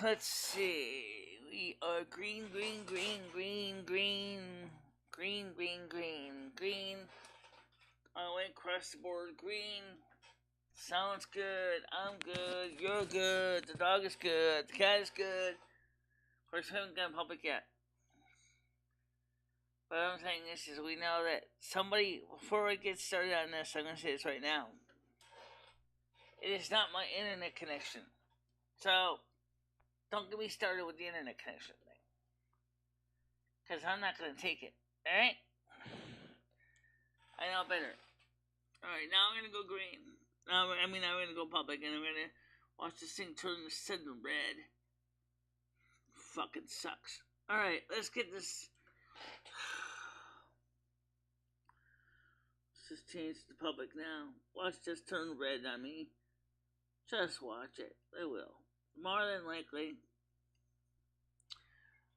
Let's see. We are green, green, green, green, green, green, green, green, green. I went across the board. Green. Sounds good. I'm good. You're good. The dog is good. The cat is good. Of course, we haven't gone public yet. But I'm saying this is we know that somebody, before I get started on this, I'm going to say this right now. It is not my internet connection. So, don't get me started with the internet connection thing. Because I'm not going to take it. Alright? I know better. Alright, now I'm going to go green. I'm going to go public and I'm going to watch this thing turn to sudden red. Fucking sucks. Alright, let's get this. Let's just change to public now. Watch this turn red on me. Just watch it. It will. More than likely.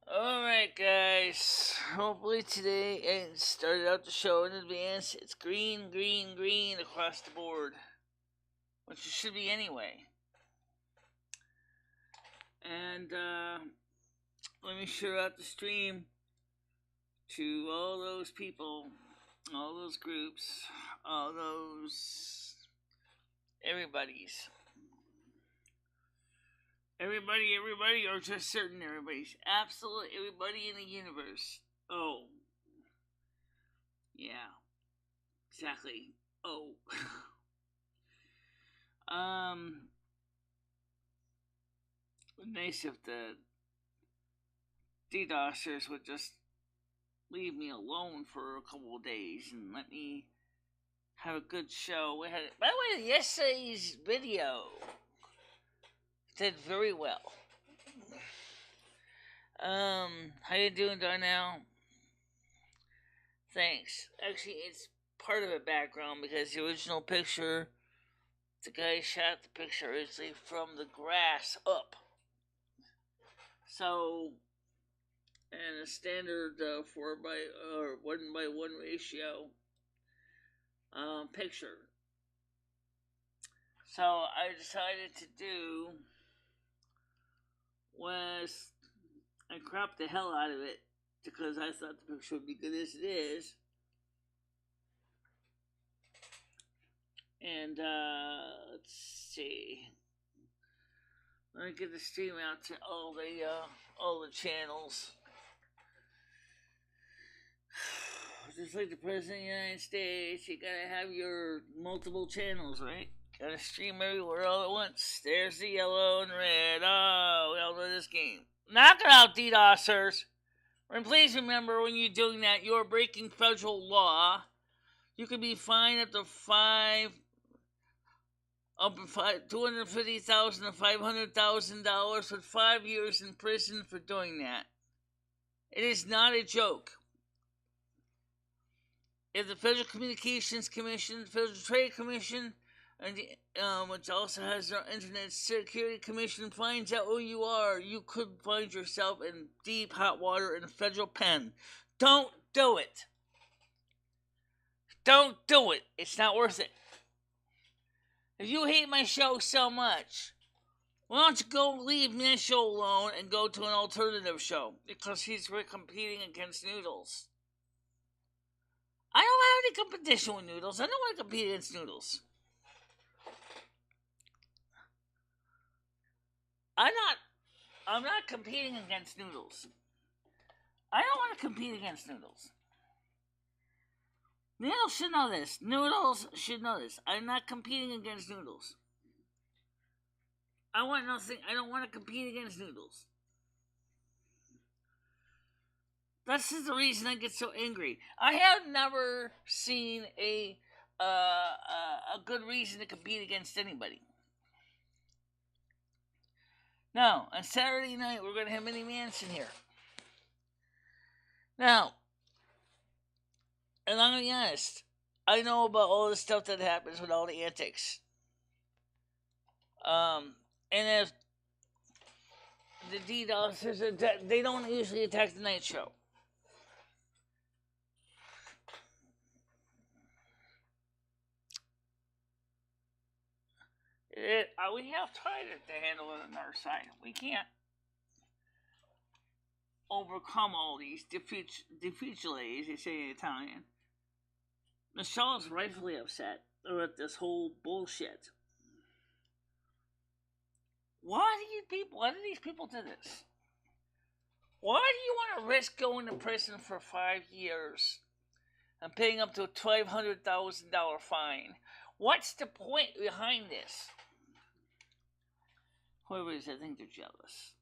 Alright, guys. Hopefully today, I started out the show in advance. It's green, green, green across the board. Which it should be anyway. And, let me share out the stream to all those people, all those groups, all those everybody's. Everybody, or just certain everybody's. Absolutely everybody in the universe. Oh. Yeah. Exactly. Oh. Nice if the DDoSers would just leave me alone for a couple of days and let me have a good show. By the way, yesterday's video did very well. How you doing, Darnell? Thanks. Actually, it's part of a background because the original picture, the guy shot the picture originally from the grass up. So, and a standard 1:1 ratio picture. So I decided to do was I cropped the hell out of it because I thought the picture would be good as it is. And let's see. Let me get the stream out to all the channels. Just like the President of the United States, you gotta have your multiple channels, right? Gotta stream everywhere all at once. There's the yellow and red. Oh, we all know this game. Knock it out, DDoSers. And please remember, when you're doing that, you're breaking federal law. You can be fined up to $250,000 to $500,000 with 5 years in prison for doing that. It is not a joke. If the Federal Communications Commission, the Federal Trade Commission, and which also has their Internet Security Commission, finds out who you are, you could find yourself in deep hot water in a federal pen. Don't do it. Don't do it. It's not worth it. If you hate my show so much, why don't you go leave my show alone and go to an alternative show? Because we're competing against Noodles. I don't have any competition with Noodles. I don't want to compete against Noodles. I'm not competing against Noodles. I don't want to compete against Noodles. Noodles should know this. Noodles should know this. I'm not competing against Noodles. I want nothing. I don't want to compete against Noodles. That's the reason I get so angry. I have never seen a good reason to compete against anybody. Now, on Saturday night, we're going to have Mini Manson here. Now, and I'm going to be honest, I know about all the stuff that happens with all the antics. And if the DDoSers, they don't usually attack the night show. We have tried it to handle it on our side. We can't. overcome all these difficulties, they say in Italian. Michelle is rightfully upset about this whole bullshit. Why do these people do this? Why do you want to risk going to prison for 5 years and paying up to a $1,200,000 fine? What's the point behind this? Whoever it is, I think they're jealous.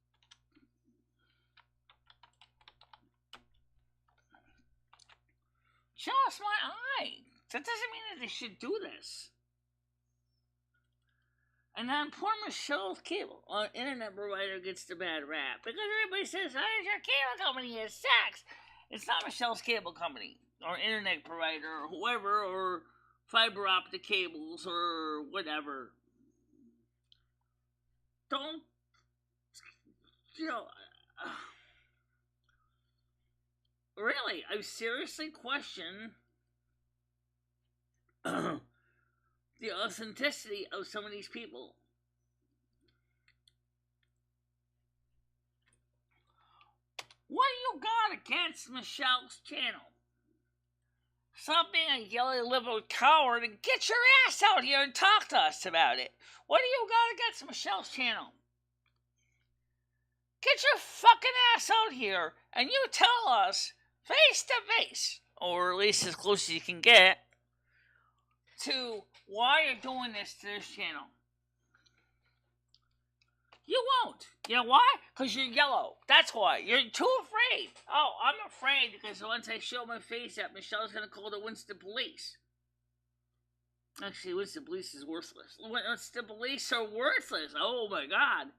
Jealous my eye. That doesn't mean that they should do this. And then poor Michelle's cable internet provider gets the bad rap because everybody says, "Oh, it's your cable company, it sucks." It's not Michelle's cable company or internet provider or whoever or fiber optic cables or whatever. Don't, really, I seriously question the authenticity of some of these people. What do you got against Michelle's channel? Stop being a yellow liberal coward and get your ass out here and talk to us about it. What do you got against Michelle's channel? Get your fucking ass out here and you tell us face to face, or at least as close as you can get, to why you're doing this to this channel. You won't. You know why? Because you're yellow. That's why. You're too afraid. Oh, I'm afraid because once I show my face up, Michelle's going to call the Winston police. Actually, Winston police is worthless. Winston police are worthless. Oh my God.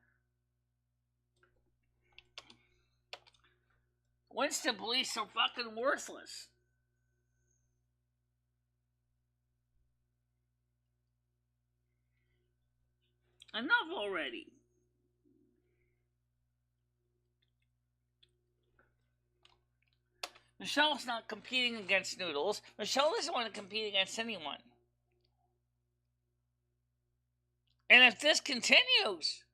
Winston police are fucking worthless. Enough already. Michelle's not competing against Noodles. Michelle doesn't want to compete against anyone. And if this continues,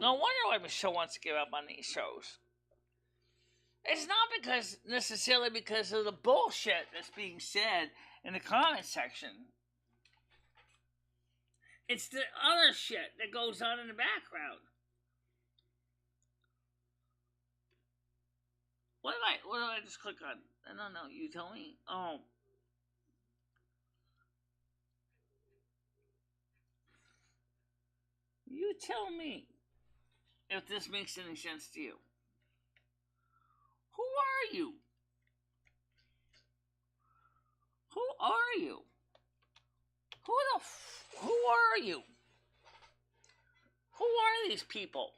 no wonder why Michelle wants to give up on these shows. It's not necessarily because of the bullshit that's being said in the comment section. It's the other shit that goes on in the background. What did I just click on? I don't know, you tell me. Oh. You tell me if this makes any sense to you. Who are you? Who are you? Who are you? Who are these people?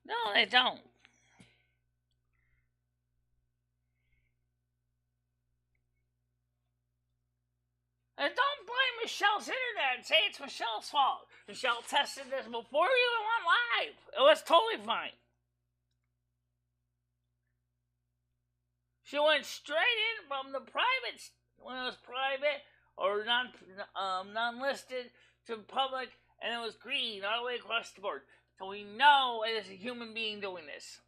No, they don't. And don't blame Michelle's internet and say it's Michelle's fault. Michelle tested this before you went live. It was totally fine. She went straight in from the private, when it was private or non-listed, to public, and it was green all the way across the board. So we know it is a human being doing this.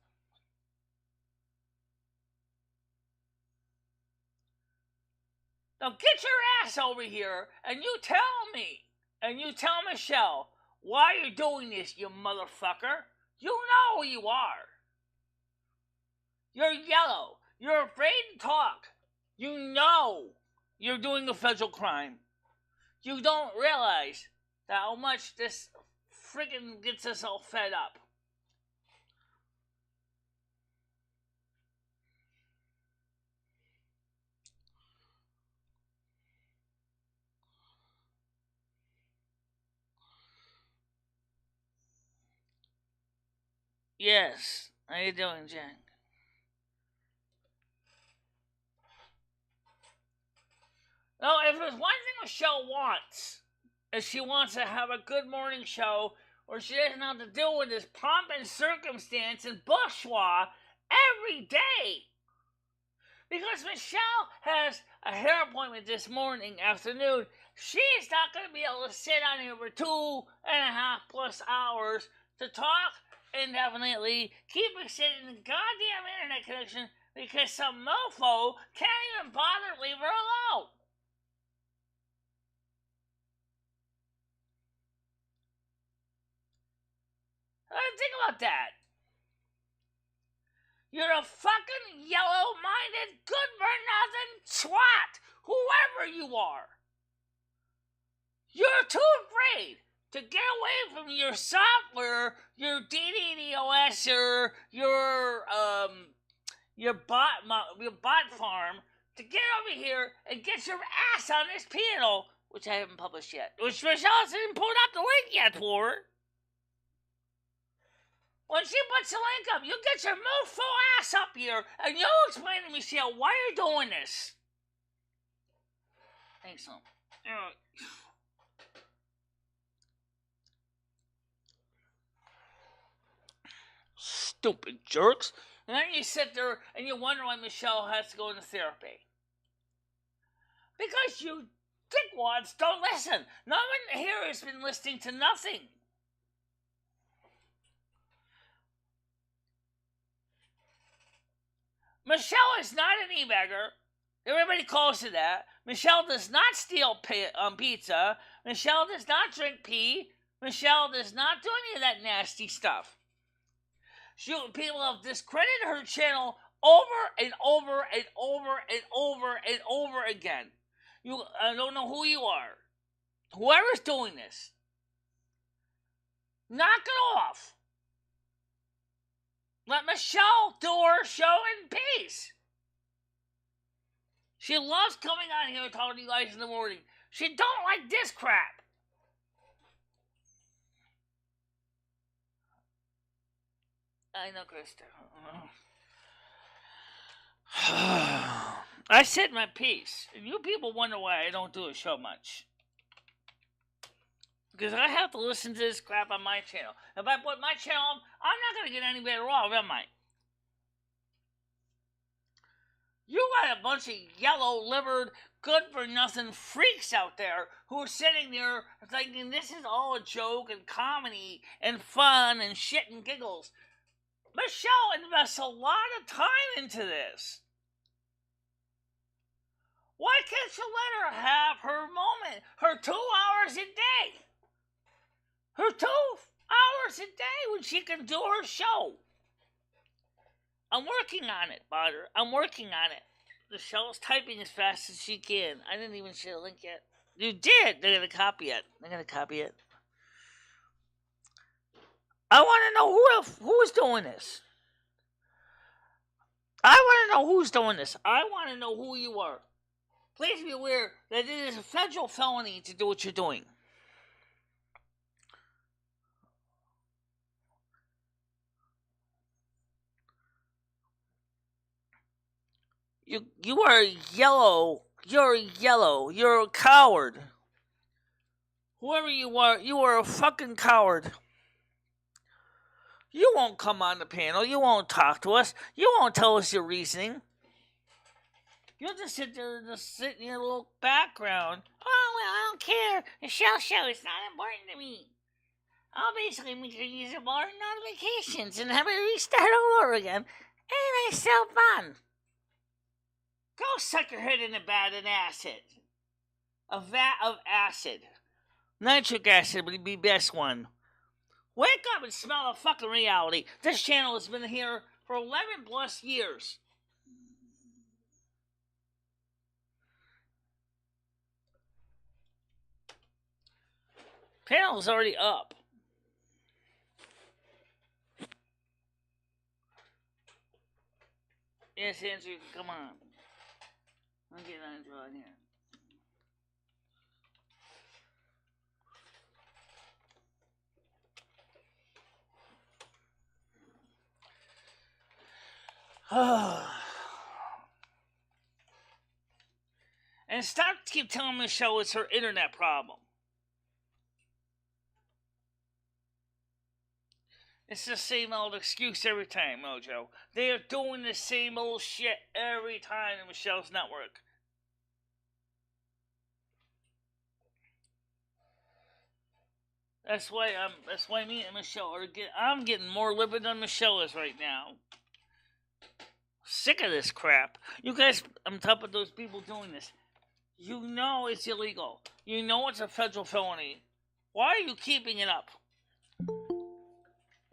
Now get your ass over here and you tell me, and you tell Michelle why you're doing this, you motherfucker. You know who you are. You're yellow. You're afraid to talk. You know you're doing a federal crime. You don't realize how much this friggin' gets us all fed up. Yes. How you doing, Jen? No, if there's one thing Michelle wants, is she wants to have a good morning show where she doesn't have to deal with this pomp and circumstance and bourgeois every day. Because Michelle has a hair appointment this afternoon. She's not going to be able to sit on here for 2.5+ hours to talk indefinitely, keep extending the goddamn internet connection because some mofo can't even bother to leave her alone. Think about that. You're a fucking yellow-minded, good-for-nothing twat, whoever you are. You're too afraid to get away from your software, your DDoS, your bot farm, to get over here and get your ass on this piano, which I haven't published yet, which Michelle hasn't put up the link yet for. When she puts the link up, you get your mofo ass up here, and you'll explain to Michelle why you're doing this. Excellent. Stupid jerks. And then you sit there and you wonder why Michelle has to go into therapy. Because you dickwads don't listen. No one here has been listening to nothing. Michelle is not an e-bagger. Everybody calls her that. Michelle does not steal pizza. Michelle does not drink pee. Michelle does not do any of that nasty stuff. People have discredited her channel over and over and over and over and over again. I don't know who you are. Whoever's doing this, knock it off. Let Michelle do her show in peace. She loves coming on here and talking to you guys in the morning. She don't like this crap. I know, Krista. I said my piece. And you people wonder why I don't do a show much. Because I have to listen to this crap on my channel. If I put my channel on, I'm not going to get any better off, am I? You got a bunch of yellow-livered, good-for-nothing freaks out there who are sitting there thinking this is all a joke and comedy and fun and shit and giggles. Michelle invests a lot of time into this. Why can't you let her have her moment? Her 2 hours a day. Her 2 hours a day when she can do her show. I'm working on it, Potter. I'm working on it. Michelle's typing as fast as she can. I didn't even share the link yet. You did. They're going to copy it. I want to know who is doing this. I want to know who's doing this. I want to know who you are. Please be aware that it is a federal felony to do what you're doing. You are yellow. You're yellow. You're a coward. Whoever you are a fucking coward. You won't come on the panel. You won't talk to us. You won't tell us your reasoning. You'll just sit there and sit in your little background. Oh, well, I don't care. The show is not important to me. I'll basically make use of more notifications and have it restart all over again. Ain't I so fun? Go suck your head in a vat of acid. A vat of acid. Nitric acid would be the best one. Wake up and smell the fucking reality. This channel has been here for 11+ years. Panel's already up. Yes, Andrew, come on. I'll get Andrew on here. And stop keep telling Michelle it's her internet problem. It's the same old excuse every time, Mojo. They are doing the same old shit every time in Michelle's network. That's why me and Michelle are I'm getting more livid than Michelle is right now. Sick of this crap. You guys, on top of those people doing this, you know it's illegal. You know it's a federal felony. Why are you keeping it up?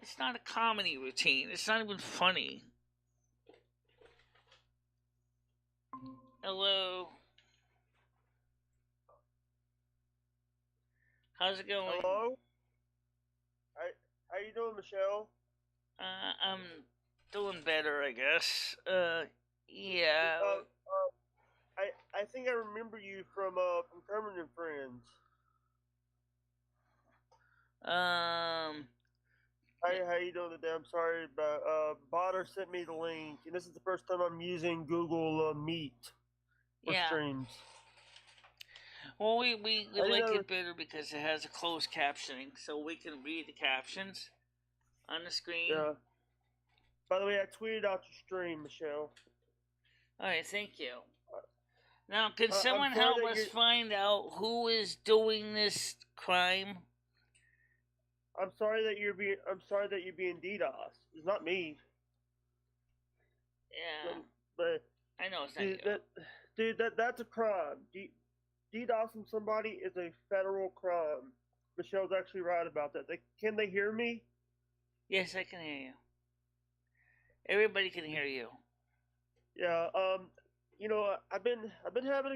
It's not a comedy routine. It's not even funny. Hello. How's it going? Hello? How you doing, Michelle? I'm doing better, I guess. Yeah. I think I remember you from Kermit and Friends. How you doing today? I'm sorry, but Botter sent me the link, and this is the first time I'm using Google Meet for streams. Well, we like it better because it has a closed captioning, so we can read the captions on the screen. Yeah. By the way, I tweeted out your stream, Michelle. All right, thank you. Now, can someone help us find out who is doing this crime? I'm sorry that you're being DDoS. It's not me. Yeah. But I know it's not you. That's a crime. DDoSing somebody is a federal crime. Michelle's actually right about that. Can they hear me? Yes, I can hear you. Everybody can hear you. Yeah. You know, I've been having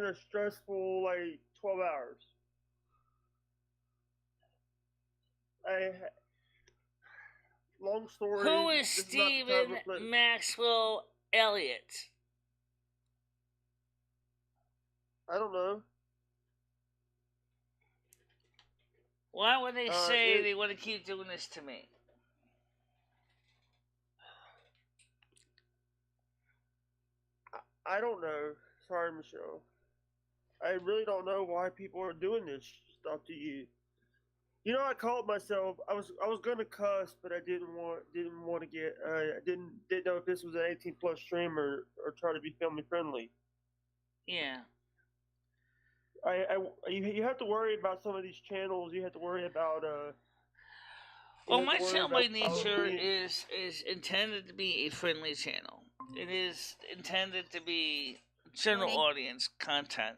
a stressful 12 hours. Long story. Who is Stephen Maxwell Elliott? I don't know. Why would they say they want to keep doing this to me? I don't know. Sorry, Michelle. I really don't know why people are doing this stuff to you. You know, I called myself. I was gonna cuss, but I didn't want to get. I didn't know if this was an 18+ stream or try to be family friendly. Yeah. You have to worry about some of these channels. You have to worry about Well, my channel by nature is intended to be a friendly channel. It is intended to be general audience content.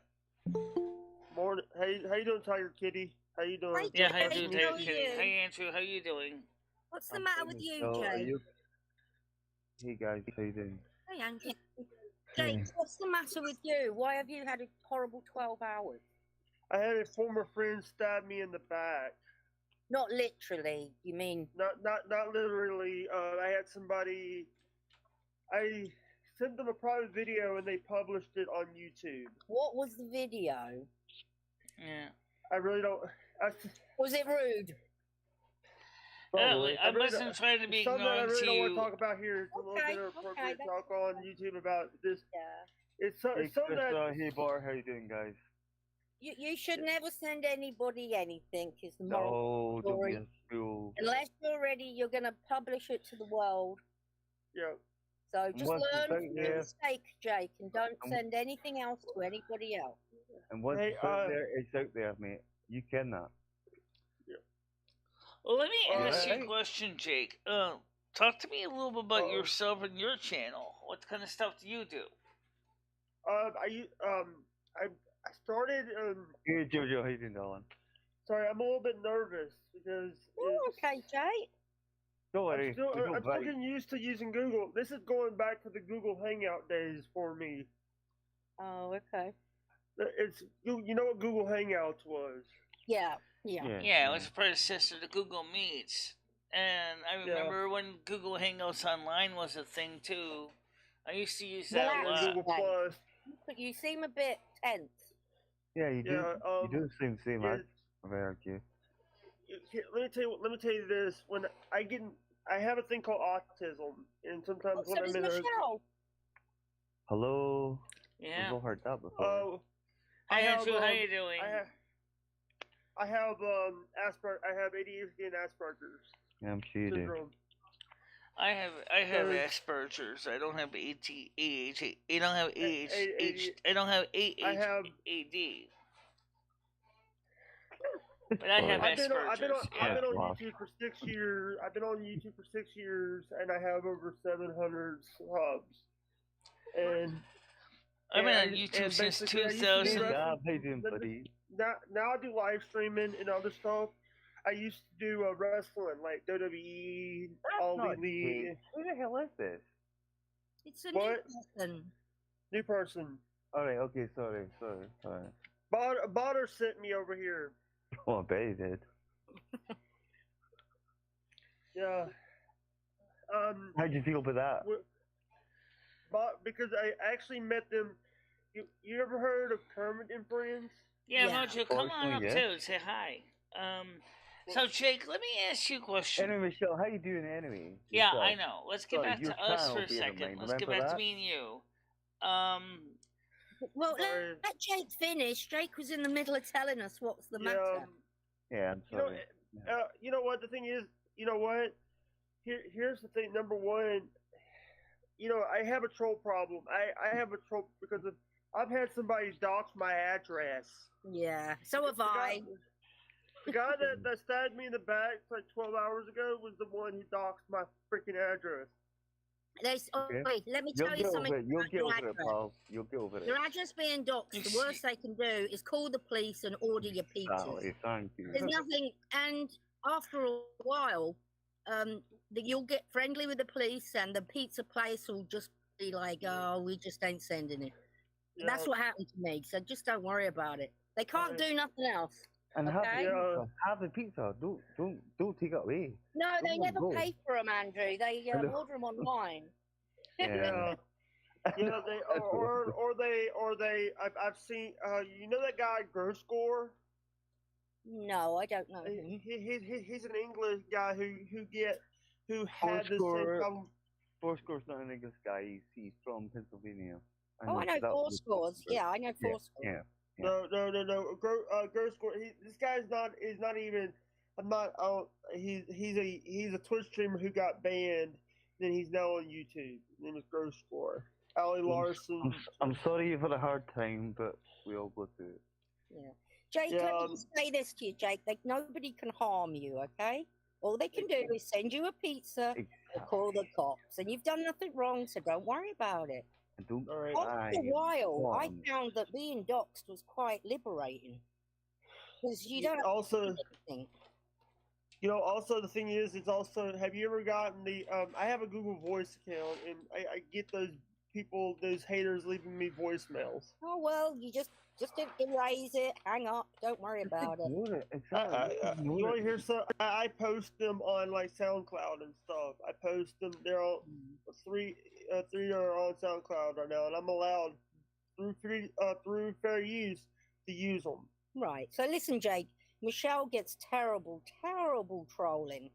Morning. How you doing, Tiger Kitty? How you doing? Hi, yeah, how you doing, Tiger Kitty? Hey, Andrew, how you doing? What's the matter with you, Jay? Hey guys, how you doing? Hey, Andy. Jake, what's the matter with you? Why have you had a horrible 12 hours? I had a former friend stab me in the back. Not literally, you mean? Not literally. I had somebody. I sent them a private video and they published it on YouTube. What was the video? Yeah. I really don't. Was it rude? I wasn't trying to be ignoring I really don't want you. to talk about here. It's a little bit inappropriate talk on YouTube about this. Yeah. It's something that. Hey Bar, how you doing, guys? You should never send anybody anything. It's the moral story. Don't be a fool. Unless you're going to publish it to the world. Yeah. So just learn from your mistake, Jake, and don't send anything else to anybody else. And once it's out there, it's out there, mate. You cannot. Yeah. Well, let me ask you a question, Jake. Talk to me a little bit about yourself and your channel. What kind of stuff do you do? I started. Hey Jojo, how you doing, darling? Sorry, I'm a little bit nervous because. Okay, Jake. Don't worry. I'm still getting used to using Google. This is going back to the Google Hangout days for me. Oh, okay. It's you know what Google Hangouts was. Yeah, it was a predecessor to Google Meets, and I remember when Google Hangouts Online was a thing too. I used to use that a lot. Google Plus. You seem a bit tense. Yeah, you do. You do seem like very cute. Let me tell you this. When I have a thing called autism, and sometimes when I'm in Michelle. Hello. Yeah. We've all heard that before. Hi, Andrew. How you doing? ADHD and Asperger's. Yeah, I'm sure you do. syndrome. I have Asperger's. I don't have ADHD. I don't have ADHD. I don't have ADHD. But I have Asperger's. I've been on YouTube for 6 years. I've been on YouTube for 6 years, and I have over 700 subs. And I've been on YouTube since 2000. Now I do live streaming and other stuff. I used to do wrestling, like WWE, All Elite. Who the hell is this? It's a new person. New person. Alright, okay, sorry. Botter sent me over here. Oh, I bet he did. Yeah. How'd you feel about that? Because I actually met them. You ever heard of Kermit and Friends? Yeah, Mojo, come on up too and say hi. So Jake, let me ask you a question. Anyway, Michelle, how you doing anyway? Yeah, I know. Let's get back to us for a second. Let's get back to me and you. Well, let Jake finish. Jake was in the middle of telling us what's the matter. Yeah, I'm sorry. You know what? The thing is, you know what? Here's the thing. Number one, I have a troll problem. I have a troll because I've had somebody dox my address. Yeah, so have I. The guy that stabbed me in the back like 12 hours ago was the one who doxed my freaking address. Wait, let me tell you something. You'll get over it, pal. You'll get over it. Your address being doxed, the worst they can do is call the police and order your pizzas. Thank you. There's nothing, and after a while, you'll get friendly with the police, and the pizza place will just be like, "Oh, we just ain't sending it." Yeah. That's what happened to me. So just don't worry about it. They can't do nothing else. And have the pizza. Don't take it away. No, they never pay for them, Andrew. They order them online. Yeah. They I've seen you know that guy Grosscore? No, I don't know him. He's an English guy who had this problem. Fourscore's not an English guy. He's from Pennsylvania. I know Fourscores. Yeah, I know Fourscore. Yeah. No. Grosscore. This guy's not. Is not even. I'm not. He's a Twitch streamer who got banned. Then he's now on YouTube. His name is Grosscore. Allie Larson. I'm sorry you've had a hard time, but we all go through it. Yeah. Jake, let me just say this to you, Jake. Nobody can harm you, okay? All they can do is send you a pizza or call the cops. And you've done nothing wrong, so don't worry about it. After a while, I found that being doxxed was quite liberating. Because you don't also... Also the thing is, it's also, have you ever gotten the, I have a Google Voice account, and I get those people, those haters leaving me voicemails. Oh, well, you just erase it, hang up, don't worry about it. You want to hear some? I post them on, like, SoundCloud and stuff. I post them, they're all, three are on SoundCloud right now, and I'm allowed, through fair use, to use them. Right, so listen, Jake. Michelle gets terrible trolling.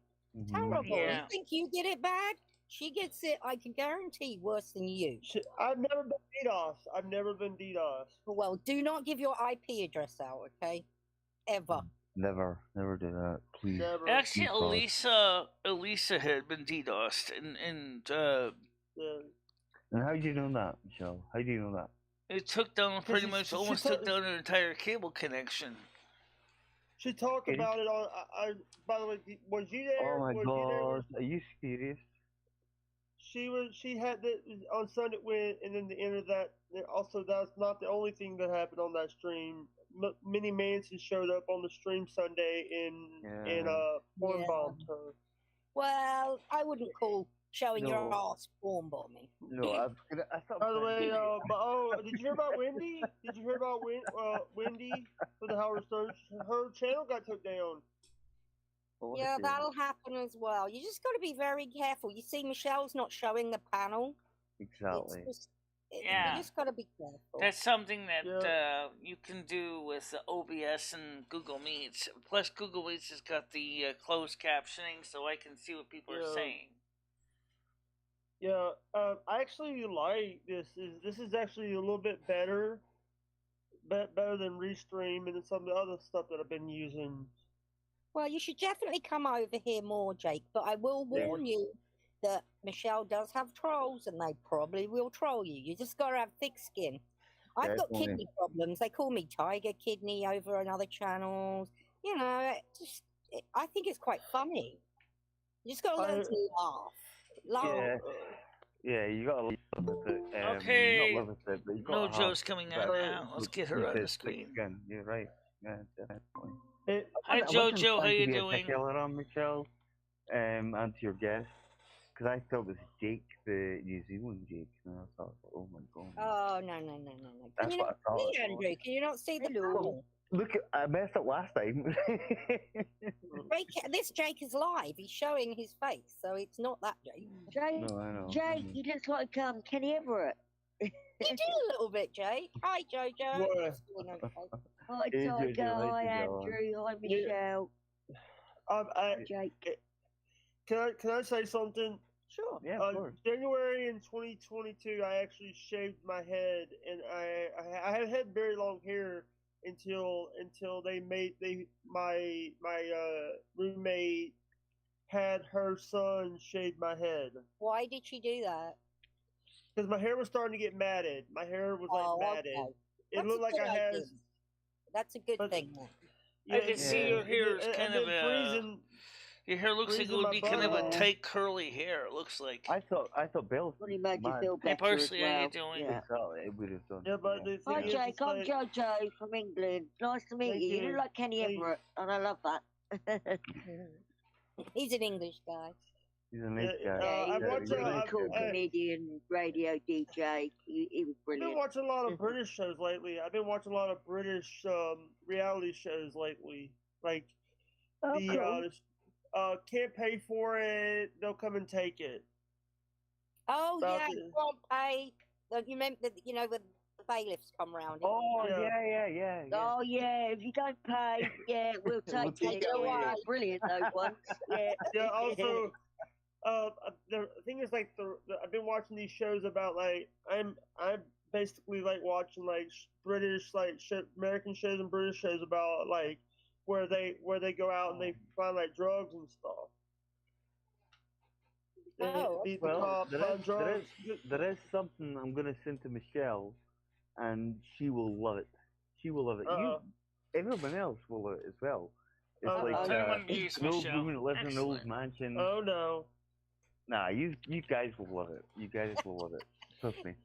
Terrible. Yeah. You think you get it bad? She gets it, I can guarantee, worse than you. I've never been DDoS. Well, do not give your IP address out, okay? Ever. Never do that, please. Never. Actually, Elisa had been DDoSed, and how do you know that, Michelle? How do you know that? It took down almost took down an entire cable connection. She talked about it on. By the way, was you there? Oh my God! Are you serious? She had that on Sunday and then the end of that. Also, that's not the only thing that happened on that stream. Minnie Manson showed up on the stream Sunday and porn bombed her. Well, I wouldn't call showing your ass porn bombing. No, I thought. By the way, did you hear about Wendy? Did you hear about Wendy for the Howard Stern? Her channel got took down. Yeah, that'll happen as well. You just got to be very careful. You see, Michelle's not showing the panel. Exactly. You just got to be careful. That's something that you can do with OBS and Google Meets. Plus, Google Meets has got the closed captioning, so I can see what people are saying. Yeah, I actually like this. This is actually a little bit better better than Restream and some of the other stuff that I've been using. Well, you should definitely come over here more, Jake. But I will warn you that Michelle does have trolls, and they probably will troll you. You just gotta have thick skin. I've got kidney problems. They call me Tiger Kidney over on other channels. You know, I think it's quite funny. You just gotta learn to laugh. Yeah, you gotta live with it. Okay. Not live with it, but you gotta Joe's coming out now. Let's get her on the screen. You're right. Yeah, definitely. Hi, Jojo. How you doing? On Michelle, and to your guest, because I thought it was Jake, the New Zealand Jake, and I thought, oh my god. Oh no! Can you not see Andrew? Can you not see the normal? Look, I messed up last time. This Jake is live. He's showing his face, so it's not that Jake. Jake, no, I know. Jake, you look like Kenny Everett. You do a little bit, Jake. Hi, Jojo. Hi, Tiger. Hi, Andrew. Hi, Michelle. Jake. Can I say something? Sure. Yeah, of course. January in 2022, I actually shaved my head, and I had very long hair until my roommate had her son shave my head. Why did she do that? Because my hair was starting to get matted. My hair was matted. Okay. It looked like I had. That's a good thing. I can see your hair is kind of a. Your hair looks like it would be kind of a tight, curly hair. It looks like. I thought Bill. Really made you feel better. Hey, Parsley, as well. how you doing? Yeah. It would have done. Yeah, but hi, Jake. I'm Jojo from England. Nice to meet you. You look like Kenny Everett, and I love that. He's an English guy. He's a nice guy. He's a really cool comedian, radio DJ. He was brilliant. I've been watching a lot of British shows lately. I've been watching a lot of British reality shows lately. Like Can't Pay For It, They'll Come and Take It. Oh, yeah, you can't pay. You meant that, with the bailiffs come round. Oh, yeah. Oh, yeah, if you don't pay, we'll take it. Oh, brilliant, those ones. Yeah, also, the thing is, like, I've been watching these shows about, like, I'm basically, like, watching, like, British, like, American shows and British shows about, like, where they go out and they find like drugs and stuff. There is something I'm gonna send to Michelle, and she will love it. She will love it. Everyone else will love it as well. It's like an old woman that lives in an old mansion. Oh no! Nah, you guys will love it. You guys will love it. Trust me.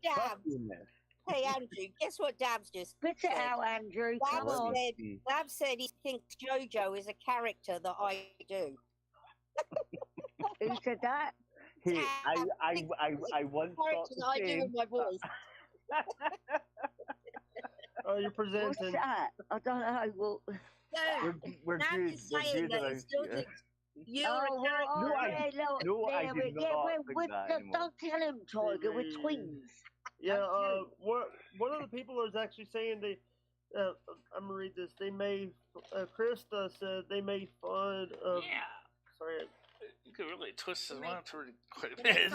Hey, Andrew, guess what Dabs just Spit it out, Andrew. Dabs said he thinks Jojo is a character that I do. Who said that? Hey, I once thought the I do with my voice. Oh, you're presenting. What's that? I don't know. Well, yeah, we're good. We're good. That he still thinks you're a character. Don't tell him, Tiger. We're twins. Yeah, one of the people was actually saying I'm gonna read this. They made Krista said they made fun of. Yeah. Sorry. You could really twist his mouth quite a bit.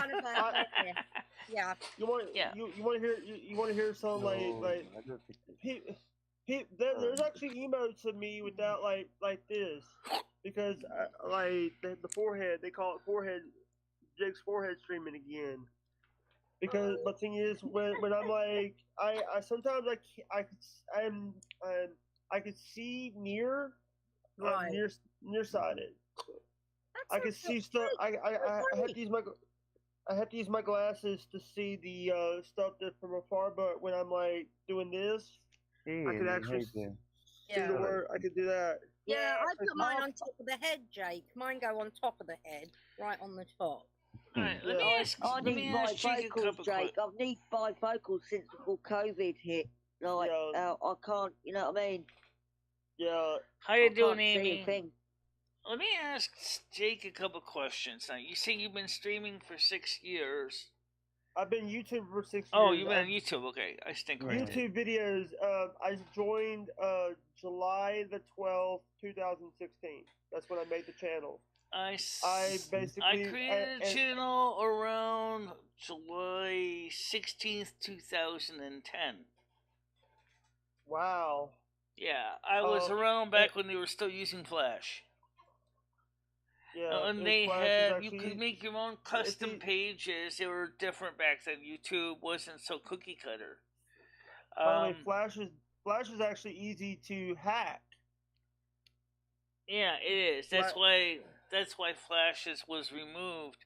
Yeah. You want to hear some there's actually emotes of me without like this because like the forehead, they call it forehead, Jake's forehead streaming again. Because the thing is, when I'm like, I sometimes I could see nearsighted. I could see stuff. I have to use my glasses to see the stuff that from afar. But when I'm like doing this, I could actually see the word. I could do that. Yeah, I put mine on top of the head, Jake. Mine go on top of the head, right on the top. Right, let me ask Jake a couple Jake. I've needed bifocals since before COVID hit. Like, I can't, you know what I mean? Yeah. How you doing, Amy? Let me ask Jake a couple questions. Now, you say you've been streaming for 6 years. I've been YouTube for 6 years. Oh, you've been on YouTube. Okay, I stink right YouTube videos. I joined July the 12th, 2016. That's when I made the channel. I created a channel around July 16th, 2010. Wow. Yeah, I was around back when they were still using Flash. Yeah, and they had, you could make your own custom pages. They were different back then. YouTube wasn't so cookie cutter. Finally, Flash is actually easy to hack. Yeah, it is. That's why Flash was removed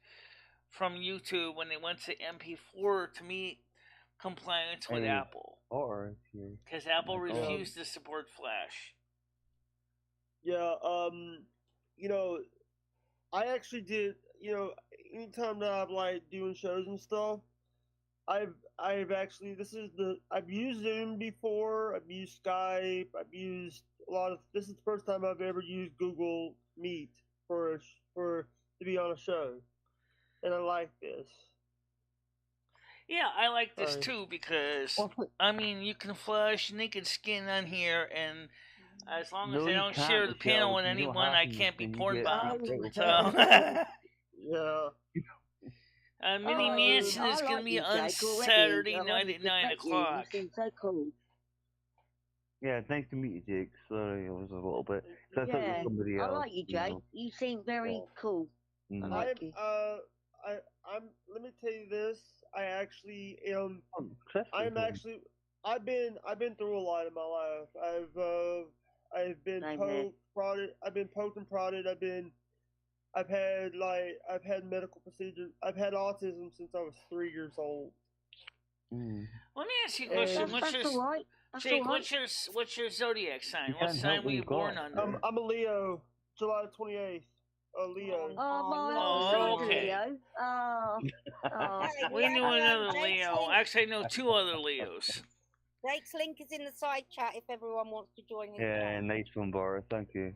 from YouTube when they went to MP4 to meet compliance with Apple. Because Apple refused to support Flash. Yeah, you know, I actually did, anytime that I'm like doing shows and stuff, I've actually, I've used Zoom before, I've used Skype, I've used this is the first time I've ever used Google Meet to be on a show. And I like this. Yeah, I like this too because, I mean, you can flash naked skin on here, and as long as I don't share the panel with anyone, I can't be porn bombed. So, yeah. Mini Mansion is going to be on Saturday night at 9 o'clock. You seem so cool. Yeah, nice to meet you, Jake. Sorry, it was a little bit. Yeah, somebody else, I like you, Jake. You seem very cool. I like you. Let me tell you this. I actually am. I've been through a lot in my life. I've been poked, prodded. I've been poked and prodded. I've had medical procedures. I've had autism since I was 3 years old. Let me ask you a question. What's your zodiac sign? What sign were you born under? I'm a Leo, July 28th. A Leo. Okay. We knew another Leo. Actually, I know 2 other Leos. Drake's link is in the side chat if everyone wants to join in. Yeah, nice one, Boris. Thank you.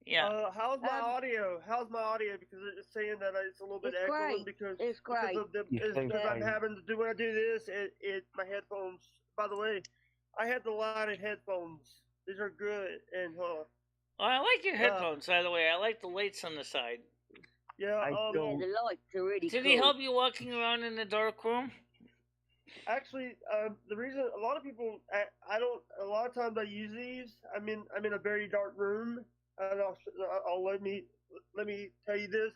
Yeah. How's my audio? Because it's saying that it's a little bit echoing because it's great. Because I'm having to do when I do this. My headphones. By the way, I had the lighted headphones. These are good and I like your headphones, by the way. I like the lights on the side. Yeah, the lights are really cool. Did he help you walking around in the dark room? Actually, the reason a lot of people, a lot of times I use these. I'm in a very dark room, and let me tell you this,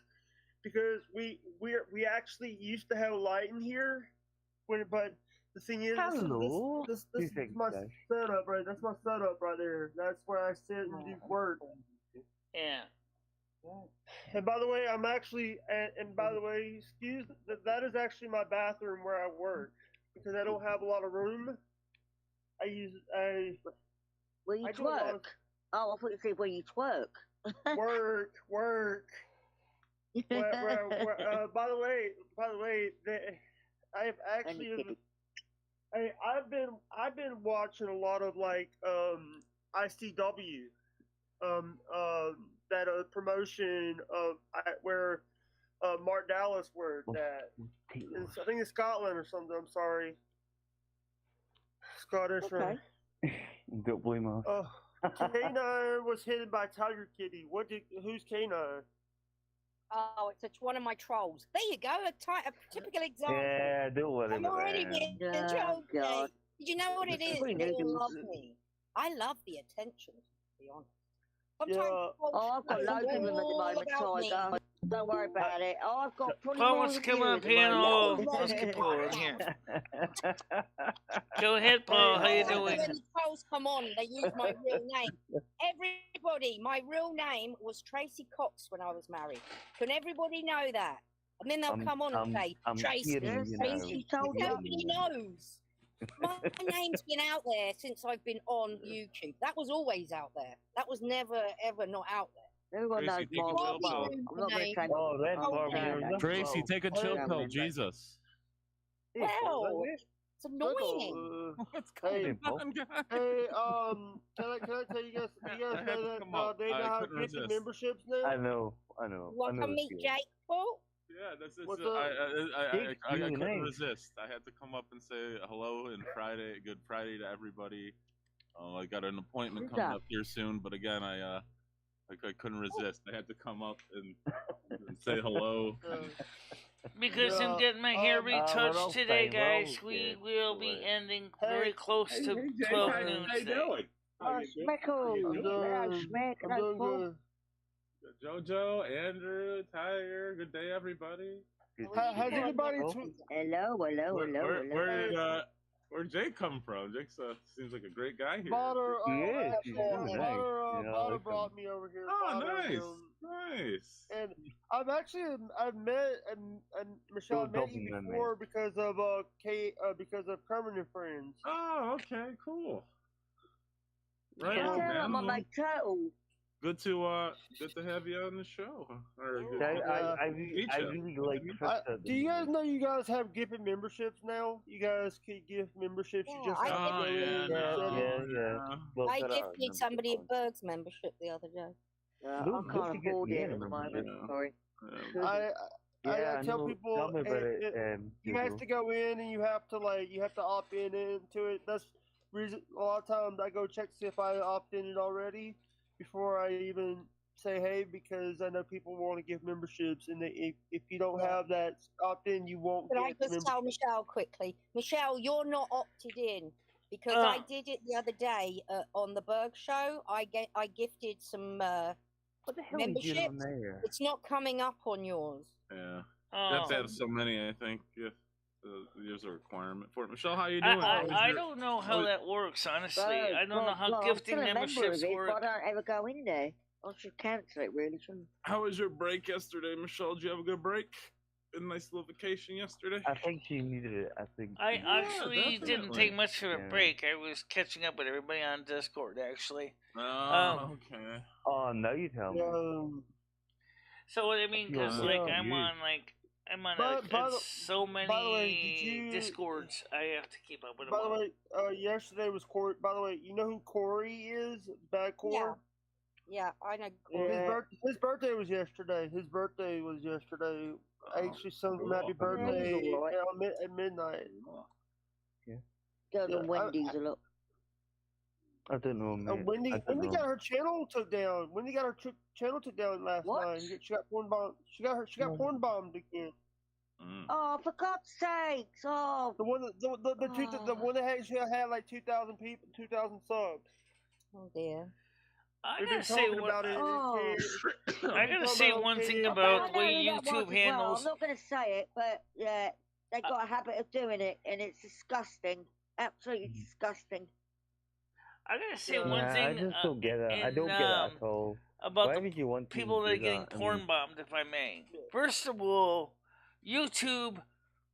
because we actually used to have light in here, but the thing is, this is my setup, right? That's my setup right there. That's where I sit and do work. Yeah. And by the way, that is actually my bathroom where I work, because I don't have a lot of room. Where you twerk? I thought you said where you twerk. Work. By the way, I've actually. I've been watching a lot of like ICW, that promotion of where Mark Dallas worked at. I think it's Scotland or something. I'm sorry, Scottish. Okay. Don't blame us. K9 was hidden by Tiger Kitty. Who's K9? Oh, it's one of my trolls. There you go, a typical example. Yeah, do let him. I'm already being trolled. Did you know what it is? People love me. I love the attention, to be honest. Sometimes I've got loads of them at the moment, Tiger. Don't worry about it. I've got probably Paul more wants to come on panel. Let's get Paul in here. Go ahead, Paul. How you doing? When the trolls come on, they use my real name. Everybody, my real name was Tracy Cox when I was married. Can everybody know that? And then they'll come on and say, Tracy, nobody knows. My name's been out there since I've been on YouTube. That was always out there. That was never, ever not out there. Everyone knows Tracy, take a chill pill. Jesus. Well, it's annoying. What's going on, guys? Hey, can I tell you guys? You guys know that they know how to get the memberships now? I know. Want to meet Jake, Paul? Yeah, this is. I couldn't resist. I had to come up and say hello and Good Friday to everybody. I got an appointment coming up here soon, but again, I couldn't resist. I had to come up and say hello. Because I'm getting my hair retouched today, guys, we will be ending very close to 12 noon today. Smeckle. I'm doing good. Jojo, Andrew, Tiger, good day, everybody. How's everybody? Hello. Where'd Jake come from? Jake seems like a great guy here. Butter nice. brought me over here. Oh, nice. And I've met Michelle. I met you before because of Permanent Friends. Oh, okay, cool. Right Yeah, on, man. I'm like turtle. Good to have you on the show. I really like. Do you guys know you guys have gifted memberships now? You guys can gift memberships. Yeah, You just have to go in. Well, I gifted somebody a Berg's membership the other day. I can't afford it at the moment. Sorry. I tell people you have to go in and you have to opt into it. That's reason a lot of times I go check to see if I opted in already before I even say hey, because I know people want to give memberships, and if you don't have that opt-in, you won't But get I just tell Michelle quickly, Michelle, you're not opted in because I did it the other day on the Berg show. I gifted some what the hell memberships. It's not coming up on yours. Yeah, you have to have so many. I think there's a requirement for it. Michelle, how you doing? I don't know how that works, honestly. I don't know how gifting memberships work. I don't ever go in there. I should cancel it, really, shouldn't I? How was your break yesterday, Michelle? Did you have a good break? A nice little vacation yesterday? I think she needed it. I actually didn't take much of a break. I was catching up with everybody on Discord, actually. Oh, okay. Oh, no, you tell me. So what I mean, because I'm on so many Discords, I have to keep up with them. By the way, yesterday was Corey. By the way, you know who Corey is? Bad Core? Yeah, I know Corey. His birthday was yesterday. I actually sung him happy birthday at midnight. Go to Wendy's a lot. I don't know, man. Wendy got her channel took down. Wendy got her channel took down last night. She got porn bombed. She got porn bombed again. Oh, for God's sakes! Oh, the one that she had like 2,000 people, 2,000 subs. Oh dear. I gotta say one thing about the way YouTube handles. I'm not gonna say it, but yeah, they got a habit of doing it, and it's disgusting. Absolutely disgusting. I gotta say one thing. I just don't get it. I don't get it at all. About the people that are getting porn bombed, if I may. First of all, YouTube,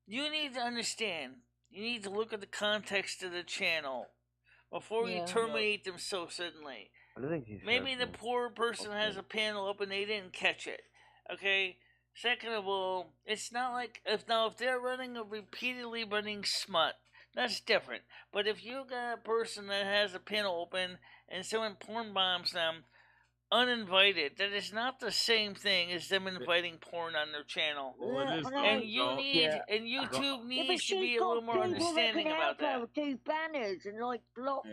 you need to understand. You need to look at the context of the channel before you terminate them so suddenly. Maybe the poor person has a panel up and they didn't catch it. Okay? Second of all, it's not like if they're repeatedly running smut, that's different. But if you got a person that has a panel open and someone porn bombs them uninvited, that is not the same thing as them inviting porn on their channel. And YouTube needs to be a little more understanding about that. Do banners and block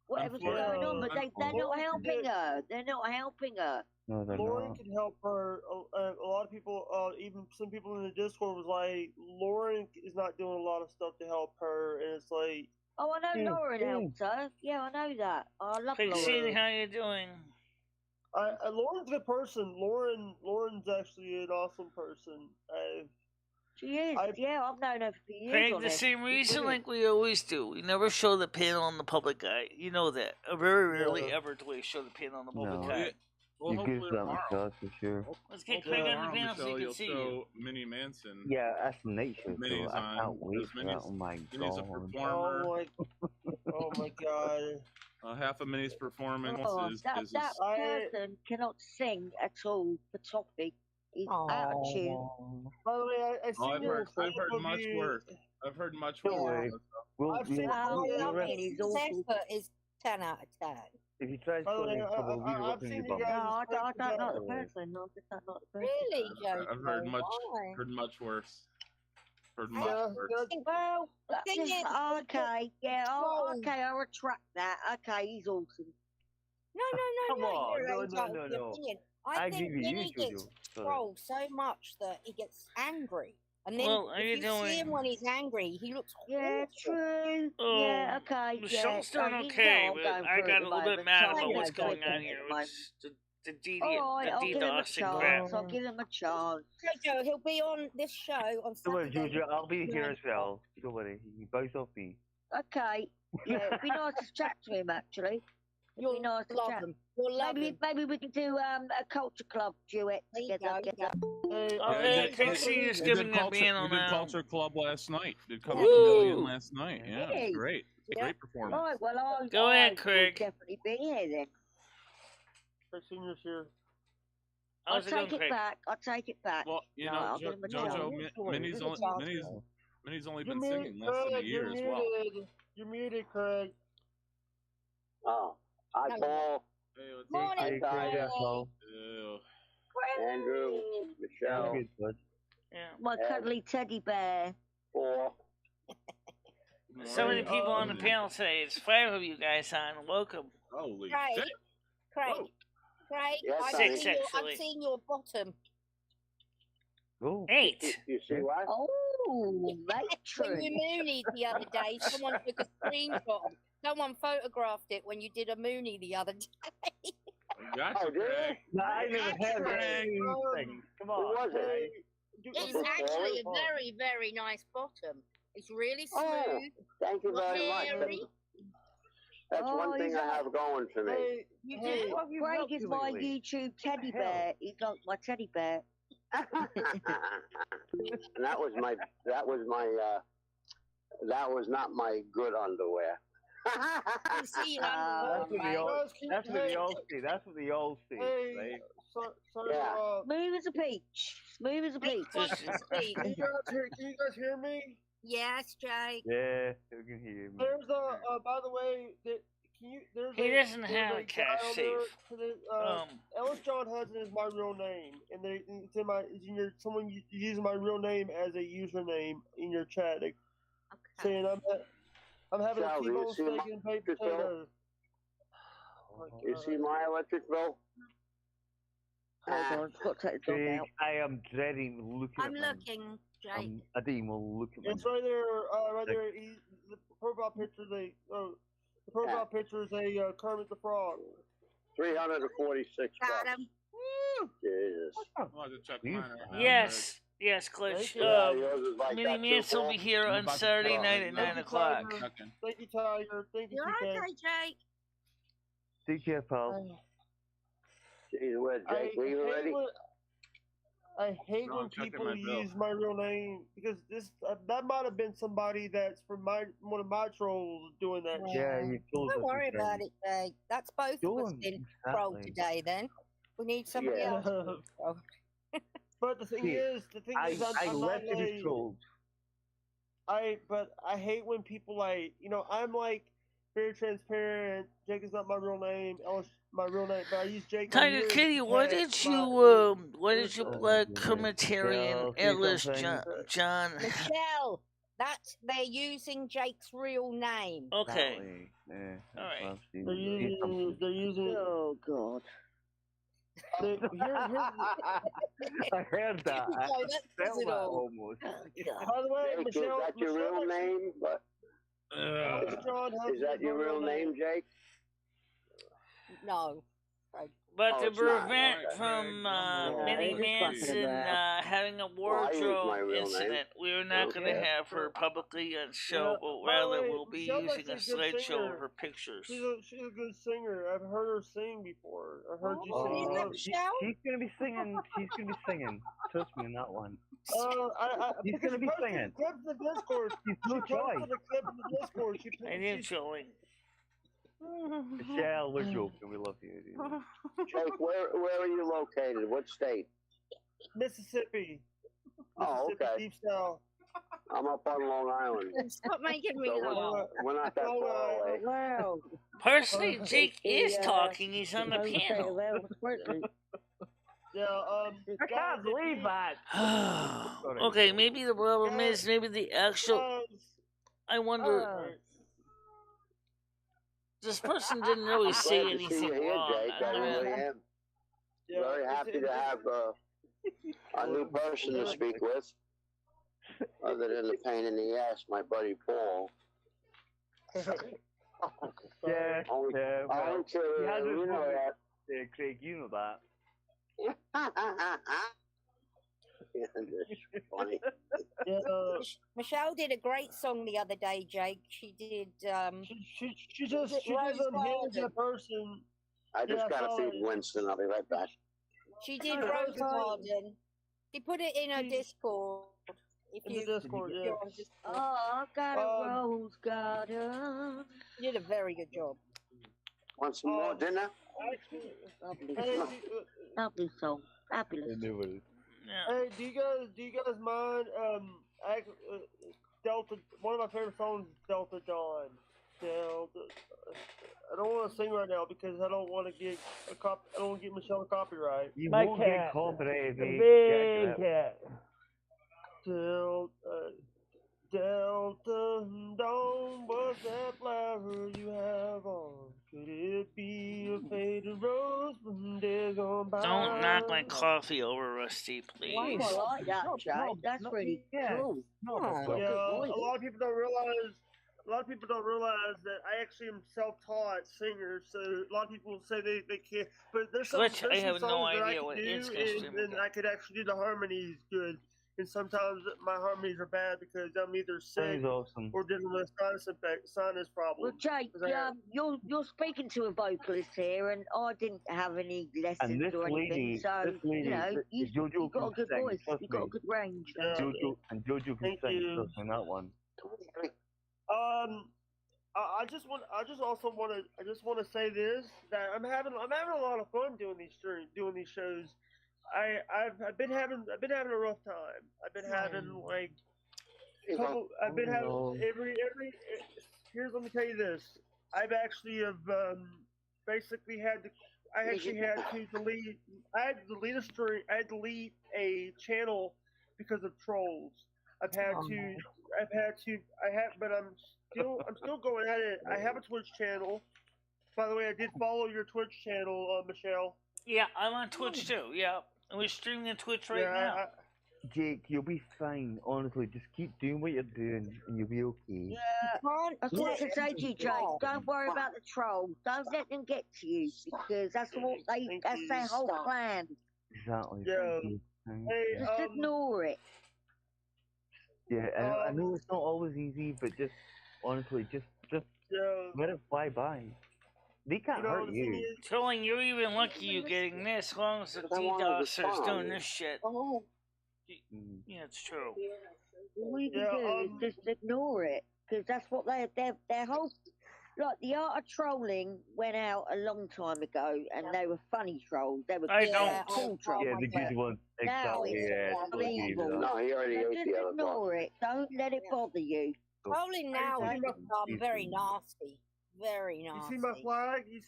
whatever's going on, but they're not helping her. They're not helping her. No, Lauren can help her. A lot of people, even some people in the Discord, was like, Lauren is not doing a lot of stuff to help her, and it's like. Oh, I know Lauren helps her. Yeah, I know that. I love Lauren. How you doing? Lauren's a good person. Lauren's actually an awesome person. She is. I've known her for years. Craig, the same reason like we always do. We never show the panel on the public eye. You know that. Very rarely ever do we show the panel on the public eye. Well, hopefully tomorrow. For sure. Let's get Craig on the panel so you can see you. Minnie Manson. Yeah, that's nature. Minnie's I can't wait for that. Oh my Minnie's a performer. Oh my god. Half of Minnie's performance is that person cannot sing at all for topic. He's out of tune. By the way, I've heard much worse. I've heard much worse. His effort is 10 out of 10. If you try to I've seen you guys. No, I don't know the person. No, just not the person. Really, Joe? I've heard much worse. Well, okay, yeah, okay, I'll retract that. Okay, he's awesome. No. Come on, no. I think Vinny gets trolled so much that he gets angry. And then Well, are if you you see him doing? when he's angry, he looks Yeah, awful. true. Oh, Yeah, okay. Michelle's Yeah. doing You okay, know but I'm going I through got at a the little bit moment, mad so I about know, what's anything's going on okay here at the with moment. All right, the I'll give him a DDoSing chance. crap. I'll give him a chance. Jojo, he'll be on this show on Don't worry, Saturday. Jojo, I'll be here as 9 o'clock. well. Don't worry, you bounce off me. Okay. Yeah, it'd be nice to chat to him, actually. It'd be You'll nice to love chat. him. You'll love him. Maybe we can do a culture club duet There you together. go. Hey, Okay, they- Pixie is giving that man we on did now. Culture Club last night. Did come Yeah. up to Million Woo! last night. Yeah, it Hey. was great. Yeah. Great performance. Right, well, Go ahead, will Craig. definitely be here then. Senior's here. I'll How's it going, take it Craig? back. I'll take it back. Well, you No, know, I'll give him a JoJo, chance. Minnie's Give it a chance. Minnie's only You're been singing muted, less than a Craig. year You're as well. muted. You're muted, Craig. Oh, hi, No. Paul, Hey, what's Morning, Hey, Craig, Craig. Paul. Ew. Andrew, Michelle, Good, bud. Yeah. My cuddly teddy bear. Paul. So many Hey, people on the panel today. It's 5 of you guys on. Welcome. Holy Craig. shit! Craig. Whoa. Craig, Yes, I've, honey. seen your, Actually. I've seen your bottom. Oh, 8. You see what? Oh, When matron. you moonied the other day, someone took a screenshot. of it. Someone photographed it when you did a moonie the other day. Gotcha, Oh, did Craig. you? no, I never heard that Craig. thing. Come Who on. was Hey, it? It's actually a very, very nice bottom. It's really Oh, smooth, thank you not very much. hairy. That's Oh, one thing he's I have going for me. Hey, You hey, do? What have you been Craig up is to my lately? YouTube teddy What the hell? bear. He's like my teddy bear. And that was not my good underwear. You see, That's what they mate. all. guys, can- That's what hey, they all say. That's what they all say, Hey, right? so, Yeah. Smooth as a peach. Smooth as a peach. Just- can you guys hear me? Yes, Jake. Yeah, we can hear you. man. There's by the way, there's He doesn't there's have a guy cache on safe. there, Ellis John Hudson is my real name, and it's in your someone using my real name as a username in your chat, Okay. saying I'm having a Sal, do you T-bone see steak my and baked picture, Phil? potatoes. You see my electric bill? Hold on, got to take the dog Craig, out. I am dreading looking I'm at mine. looking, Jake. I didn't even look at mine. It's right there, right there. The profile picture the profile picture is a Kermit the Frog. 346 Got bucks. him. Jesus. I'll have to check mine out. Yes. Yes, Glitch. Yeah, yours is like Mini that too, Mance will Paul? be here I'm on about to Saturday check night it at out. 9 o'clock. Checking. Thank you, Tiger. Thank you, You're TK. okay, Jake. Take care, pal. Jeez, where's Jake? Were you ready? I hate No, when I'm checking people my bill. use my real name because this that might have been somebody that's from one of my trolls doing that. shit. Yeah, you told us. Don't worry to about it, Jake. That's both of us Don't, been trolled exactly. today, then. We need somebody Yeah. else. to troll. But the thing See, is, I I'm let not to be like, trolled. but I hate when people I'm like very transparent. Jake is not my real name. Ellis my real name, but I use Jake. Tiger here Kitty, to why tag did my- you Oh, black goodness. commentary and Michelle, say Ellis something. John? Michelle, they're using Jake's real name. Okay. Exactly. Yeah. All right. well, see, They're say something. using. They're using. Oh, God. I heard that. I So that says felt it that all. almost. By the way, Jake, is Michelle. that your real name? But is that your real name, Jake? No. But Oh, to it's not. prevent Okay. from Yeah, Minnie it's fucking Manson about. having a I use my wardrobe real name. incident, we are not going to Okay. have her publicly on show, but by the rather way, we'll be Michelle's using a actually a good slideshow singer. of her pictures. She's a good singer. I've heard her sing before. I heard you Oh, sing. isn't that once. Michelle? She's gonna be singing. She's gonna be singing. Trust me on that one. She's He's gonna be singing. Clips in the Discord. She's no She choice. posted a clip in the Discord. I am showing. Michelle, we're joking. We love you. Dude. Jake, where are you located? What state? Mississippi. Oh, Mississippi okay. Deep South. I'm up on Long Island. Stop making me So laugh. we're not that far away. Wow. Personally, Jake is Yeah. talking. He's on the Okay, piano. that was brilliant. Yeah, I guys, can't if believe you- that. Okay, maybe the problem is maybe the actual. guys, I wonder. This person didn't really I'm say glad to see anything you here, wrong. Jake. I really am. yeah, Very it's- happy to have a new person to speak with. Other than the pain in the ass, my buddy Paul. Yeah, Well, you know that. Yeah, Craig, you know that. Yeah, that's funny. Michelle did a great song the other day, Jake. She did. She just unhinged that person. I just gotta feed Winston. I'll be right back. She did Rose Garden. She put it in her Discord. If you Discord, yeah. on Discord. Oh, I've got a rose garden. You did a very good job. Want some more dinner? Lovely song. Lovely song. Fabulous. Hey, do you guys mind? Delta. One of my favorite songs is Delta Dawn. Delta. I don't want to sing right now because I don't want to get I don't want to get Michelle a copyright. You My won't cat. get copyrighted, The mate. big cat. Delta Dawn, what's that flower you have on? Could it be a faded rose from days gone by? Don't knock my coffee over, Rusty, please. I like that, Jake. That's really cool. Yeah, a lot of people don't realize. A lot of people don't realize that I actually am self-taught singer, so a lot of people say they can't. But there's some, Which I have songs no that I idea can what do, is and I could actually do the harmonies good. And sometimes my harmonies are bad because I'm either sick Awesome. or dealing with sinus problems. Well, Jake, you're speaking to a vocalist here, and I didn't have any lessons or anything. So you know, you've got a good voice. You've got a good range. Jojo can sing on that one. I just want to say this, that I'm having a lot of fun doing these shows. I've been having a rough time. I've been having let me tell you this. I've actually basically had to delete a channel because of trolls. But I'm still going at it. I have a Twitch channel. By the way, I did follow your Twitch channel, Michelle. Yeah, I'm on Twitch too. Yeah, and we're streaming on Twitch right now. Jake, you'll be fine. Honestly, just keep doing what you're doing, and you'll be okay. That's what I say to you, Jake. Don't worry about the trolls. Don't let them get to you because that's their whole plan. Exactly. Yeah. Just ignore it. Yeah, I know it's not always easy, but just honestly, just let it fly by. They can't hurt you. Trolling, you're even lucky you're getting this, as long as the DDoSers doing this shit. Yeah, it's true. All you can do is just ignore it, because that's what their whole. Like, the art of trolling went out a long time ago, and they were funny trolls. They were cool trolls. Yeah, the good ones. Exactly, unbelievable. No, he already ate Just the other ignore it. Don't let it bother you. Trolling now has become very nasty. Very nasty. You see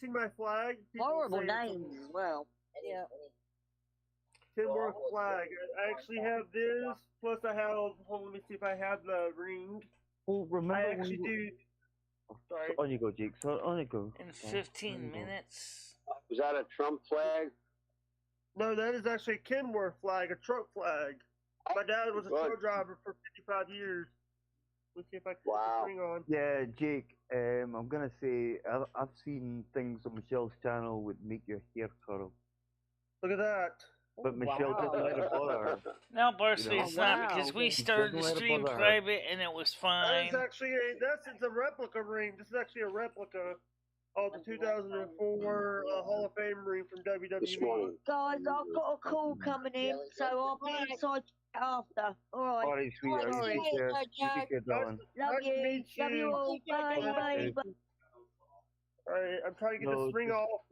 my flag? People Horrible say names as well. Yeah. Kenworth flag. I actually have this. Plus, I have. Hold on, let me see if I have the ring. Well, remember I actually do. Sorry. On you go, Jake. So on you go. In 15 minutes. Was that a Trump flag? No, that is actually a Kenworth flag, a truck flag. My dad was a truck driver for 55 years. Let's see if I can put the ring on. Yeah, Jake. I'm gonna say I've seen things on Michelle's channel would make your hair curl. Look at that. But Michelle didn't let it bother her. No, personally, it's not, because we started the stream private and it was fine. It's actually it's a replica ring. This is actually a replica of the 2004 Hall of Fame ring from WWE. Guys, I've got a call coming in, so I'll be inside after. All right. Alright, sweetheart. Sorry. You take care, darling. Love you. Love you all. Bye. Bye. Alright, I'm trying to get this ring off.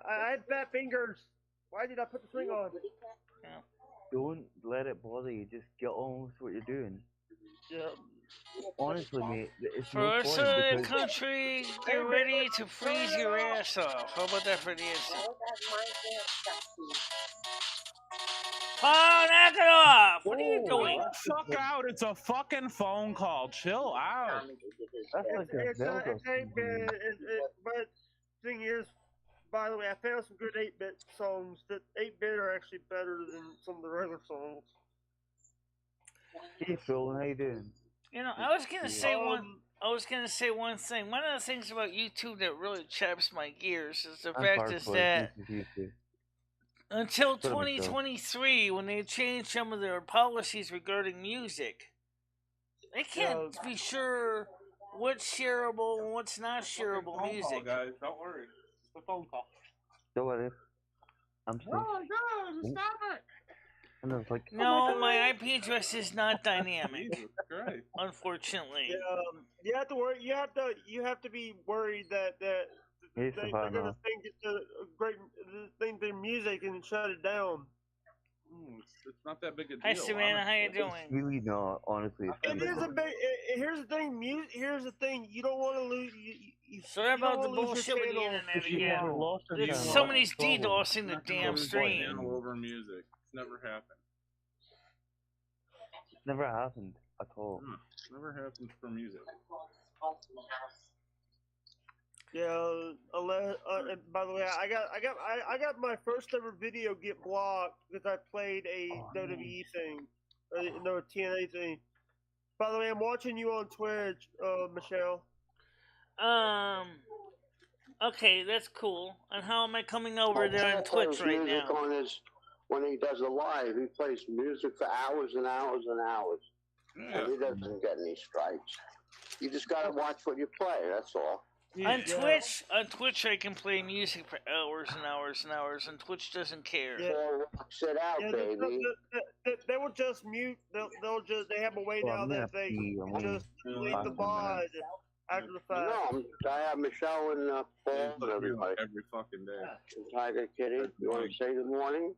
I had fat fingers. Why did I put this ring on? Don't let it bother you. Just get on with what you're doing. Yeah. Honestly, mate, it's For no us point in the country, get ready to freeze your ass off. How about that for the instant? Oh, knock it off! What are you doing? Fuck out! It's a fucking phone call. Chill out. That's like a Zelda. It's 8-bit, but the thing is, by the way, I found some good 8-bit songs. That 8-bit are actually better than some of the regular songs. Hey Phil, how you doing? You know, I was gonna say one thing. One of the things about YouTube that really chaps my gears is the fact is that until 2023, when they change some of their policies regarding music, they can't be sure what's shareable and what's not shareable music. Guys, don't worry. It's a phone call. Don't worry. I'm still. Oh God! Stop it! And I was like, no, my IP address is not dynamic. Unfortunately. You have to worry. You have to be worried that they're going to think it's a great thing their music and shut it down. It's not that big a deal. Hi Savannah, how you doing? It's really not, honestly. It is a big. Here's the thing. Here's the thing. You don't want to lose. Sorry about the bullshit with the internet again. Somebody's DDoSing the damn stream. Over music. It's never happened. It's never happened at all. Never happened for music. Yeah. By the way, I got my first ever video get blocked because I played a WWE thing, no TNA thing. By the way, I'm watching you on Twitch, Michelle. Okay, that's cool. And how am I coming over there on Twitch right now? When he does a live, he plays music for hours and hours and hours. Yeah. And he doesn't get any strikes. You just gotta watch what you play, that's all. On Twitch, I can play music for hours and hours and hours, and Twitch doesn't care. Yeah. Sit out, baby. They will just mute. They have a way now that they just delete the VOD after the fact. No, I have Michelle and Paul and everybody every fucking day. Tiger Kitty, you want to say good morning?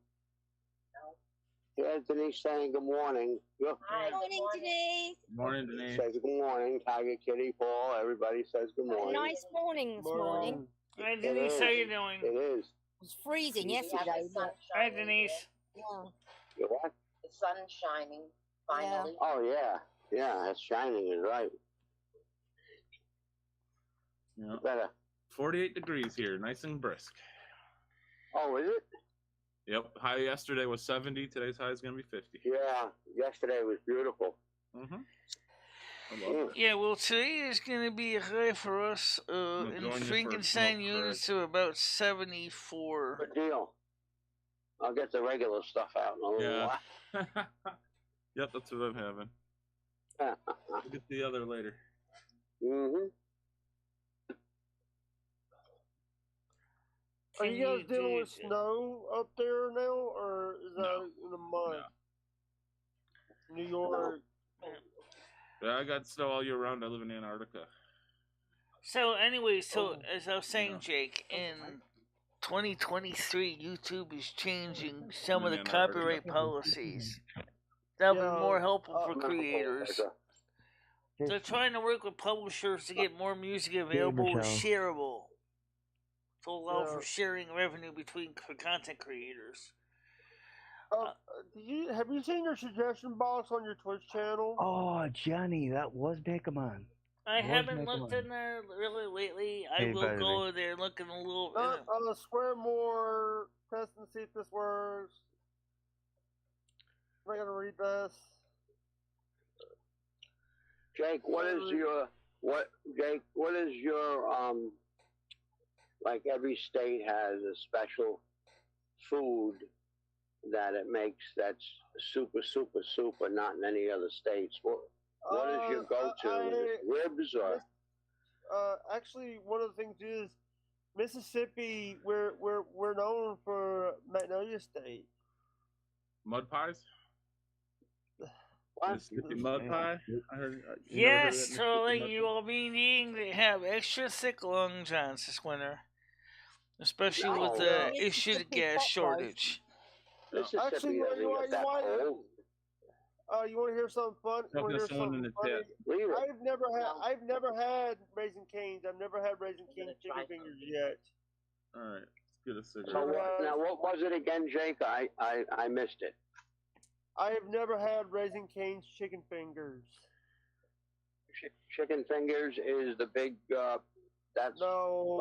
Yeah, Denise saying good morning. Good morning, Denise. Morning, Denise. Says good morning, Tiger Kitty, Paul. Everybody says good morning. Nice morning this morning. Hi, Denise. How you doing? It is. It was freezing yesterday. Hi, Denise. Yeah. You what? The sun's shining, finally. Yeah. Oh, yeah. Yeah, it's shining, is right. Yeah. Better. 48 degrees here, nice and brisk. Oh, is it? Yep. High yesterday was 70. Today's high is going to be 50. Yeah. Yesterday was beautiful. Yeah, well, today is going to be a high for us in Frankenstein units to about 74. Good deal. I'll get the regular stuff out in a little while. Yep, that's what I'm having. We'll get the other later. Are you guys dealing with snow up there now, or is that in the mud? No. New York. Yeah, I got snow all year round. I live in Antarctica. So, anyway, as I was saying, Jake, in 2023, YouTube is changing some of the copyright policies. That'll be more helpful for creators. They're trying to work with publishers to get more music available and shareable, to allow for sharing revenue for content creators. Have you seen your suggestion box on your Twitch channel? Oh, Johnny, that was Mega Man. I haven't looked in there really lately. I will go there looking a little. Square more. Press and see if this works. Am I gonna read this? Jake, what is your like every state has a special food that it makes that's super, super, super not in any other states. What is your go-to? Ribs or? Actually, one of the things is Mississippi. We're known for Magnolia State. Mud pies. What? Mississippi mud pie. I heard. Yes, Charlie, you will be needing to have extra thick long johns this winter, especially with the issue of gas shortage. Actually, you want to hear something fun? I've never had Raising Cane's. I've never had Raising Cane's chicken fingers yet. All right, let's get a cigarette. So now, what was it again, Jake? I missed it. I have never had Raising Cane's chicken fingers. Chicken fingers is the big. That's no.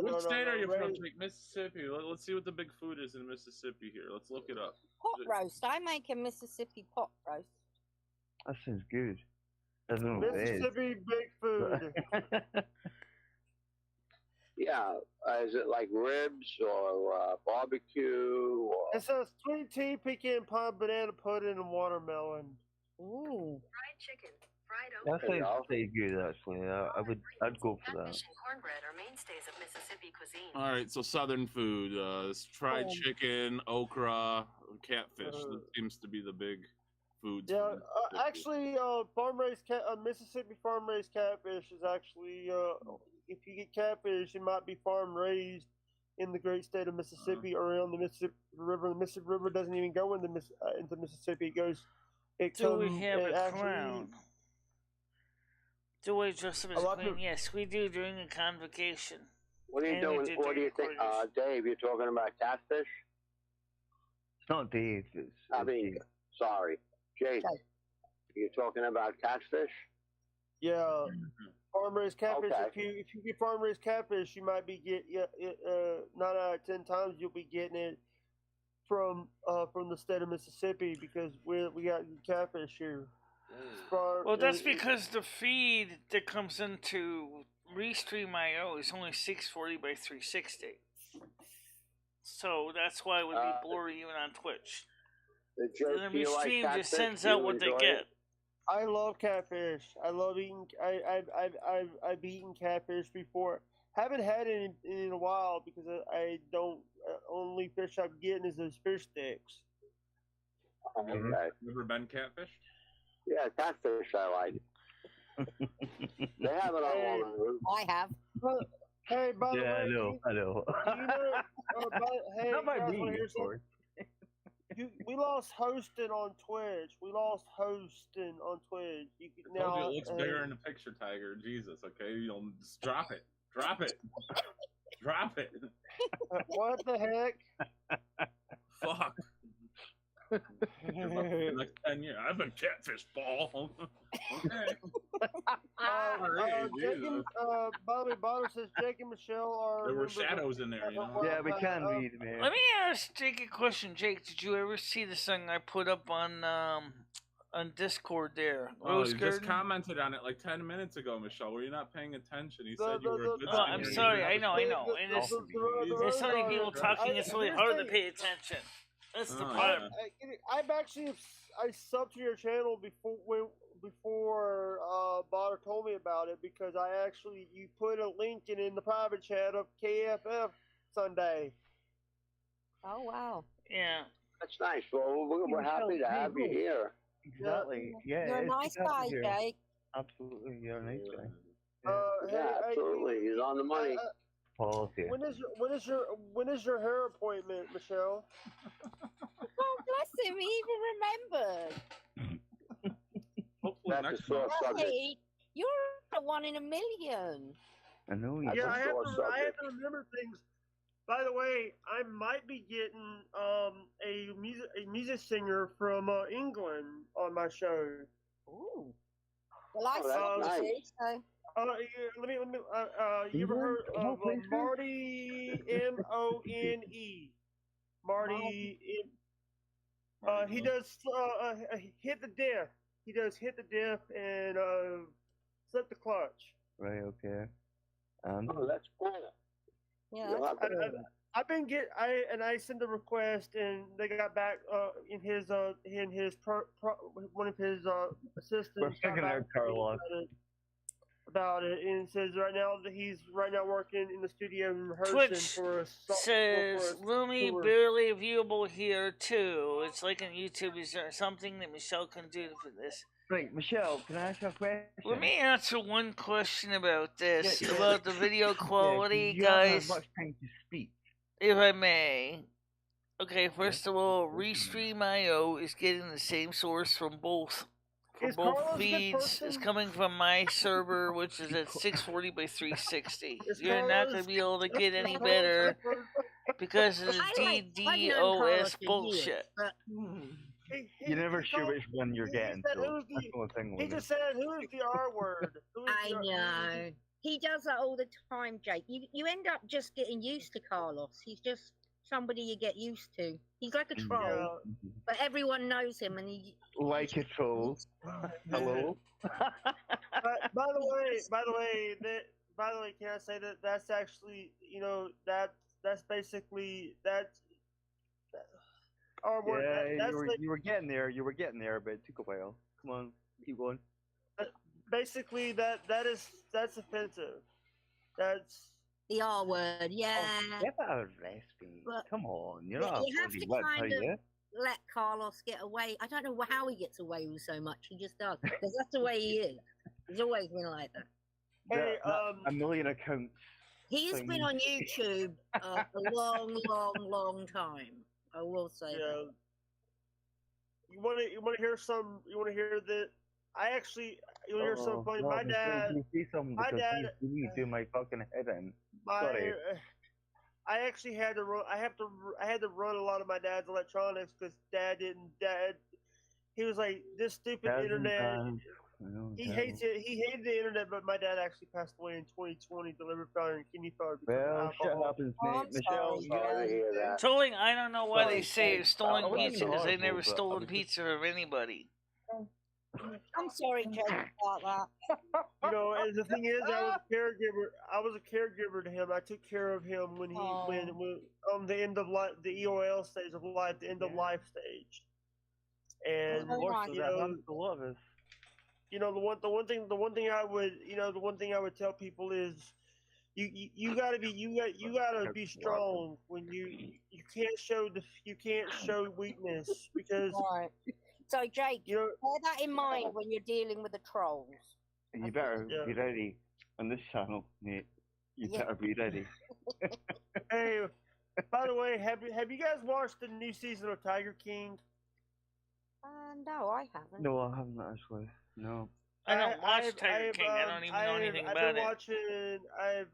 What state are you from? Jake? Mississippi. Let's see what the big food is in Mississippi here. Let's look it up. Pot roast. I make a Mississippi pot roast. That sounds good. I don't know what it is. Mississippi big food. Yeah, is it like ribs or barbecue? Or... It says sweet tea, pecan pie, banana pudding, and watermelon. Ooh. Fried chicken, fried That okra. sounds pretty good, actually. I'd go for that. Catfish and cornbread are mainstays of Mississippi cuisine. All right, so Southern food, fried chicken, okra, catfish. That seems to be the big foods. Yeah, actually, Mississippi farm raised catfish is actually, if you get catfish, it might be farm raised in the great state of Mississippi or around the Mississippi River. The Mississippi River doesn't even go into Mississippi. Do we have a crown? Do we dress up as a queen? Yes, we do during a convocation. What are you doing? What do you think, Dave? You're talking about catfish? It's not Dave. Sorry, Jason. You're talking about catfish? Yeah, farm raised catfish. Okay. If you get farm raised catfish, you might be 9 out of 10 times you'll be getting it from the state of Mississippi because we got catfish here. Well, that's because the feed that comes into Restream.io is only 640 by 360. So that's why it would be blurry even on Twitch. And then Restream just sends out what they get. I love catfish. I love eating. I've eaten catfish before. Haven't had it in a while because I don't. Only fish I'm getting is those fish sticks. Okay. Ever been catfish? Yeah, catfish I like. They have it on Long Island. I have. Hey, by the way, I know. Do you know? Hey, Not by guys, me, wanna hear of course. we lost hosting on Twitch. We lost hosting on Twitch. I told you it looks bigger in the picture, Tiger. Jesus, okay? You'll just drop it. Drop it. Drop it. What the heck? Fuck. Next 10 years. I've been catfish ball. Okay. Bobby Bonner says Jake and Michelle are. There were shadows in there, you know? Yeah, we can read, man. Let me ask Jake a question. Jake, did you ever see the song I put up on Discord there? Oh, you just commented on it like 10 minutes ago, Michelle. Were you not paying attention? You said you were a good singer. I'm sorry. I know. And there's so many people talking. It's really hard to pay attention. That's the problem. I subbed to your channel before Botter told me about it because you put a link in the private chat of KFF Sunday. Oh wow! Yeah, that's nice. Well, we're happy to have you here. Exactly. Yeah, you're a nice guy, Jake. Absolutely, you're a nice guy. Absolutely. He's on the money. When is your hair appointment, Michelle? Oh, bless him! He even remembered. That's a sore subject. You're the one in a million. I know. Yeah, I have to remember things. By the way, I might be getting a music singer from England on my show. Ooh. Well, I saw nice. So. You ever heard of Marty M-O-N-E? Marty. He does hit the diff. He does hit the diff and slip the clutch. Right. Okay. Oh, that's cool. Yeah. I've been I sent a request and they got back in his one of his assistants. We're checking out Carlos about it, and it says right now that he's working in the studio and rehearsing Twitch for a says Lumi barely viewable here too. It's like on YouTube. Is there something that Michelle can do for this? Right, Michelle, can I ask you a question? Let me answer one question about this, about the video quality, you guys. Don't have much time to speak. If I may. Okay, first of all, Restream.io is getting the same source from both feeds. It's coming from my server, which is at 640 by 360. You're not going to be able to get any better because of the DDoS bullshit. You're never sure which one you're getting. He just said, "Who is the R word?" I know. He does that all the time, Jake. You end up just getting used to Carlos. He's just somebody you get used to. He's like a troll. But everyone knows him, and he like a troll. Hello. By the way, can I say that that's actually, that's basically our word. Yeah, you were getting there. You were getting there, but it took a while. Come on, keep going. Basically, that's offensive. That's the R word. Yeah. Oh, get that recipe. But come on, you're not you have to kind of let Carlos get away. I don't know how he gets away with so much. He just does, because that's the way he is. He's always been like that. Hey, a million accounts. He's been on YouTube a long time. I will say that. You want to hear some? You want to hear that? You want to hear something funny? My dad. Do my fucking head in. Sorry. I actually had to run. I had to run a lot of my dad's electronics because Dad. He was like, this stupid internet. He hates it. He hated the internet, but my dad actually passed away in 2020, the liver failure and kidney failure. Well, shit happens, mate. Michelle, sorry to hear that. Trolling, I don't know why they say stolen pizza, because they never stolen pizza of anybody. I'm sorry, Jake, about that. And the thing is, I was a caregiver to him. I took care of him when on the end of life, the EOL stage of life, the end of life stage. And the one thing I would tell people is you gotta be strong when you can't show weakness because. Right. So Jake, bear that in mind when you're dealing with the trolls. You better be ready on this channel, mate. You better be ready. Hey, by the way, have you guys watched the new season of Tiger King? No, I haven't. No, I haven't actually. No. I don't watch Tiger King. I don't even know anything about it. I've been watching. I've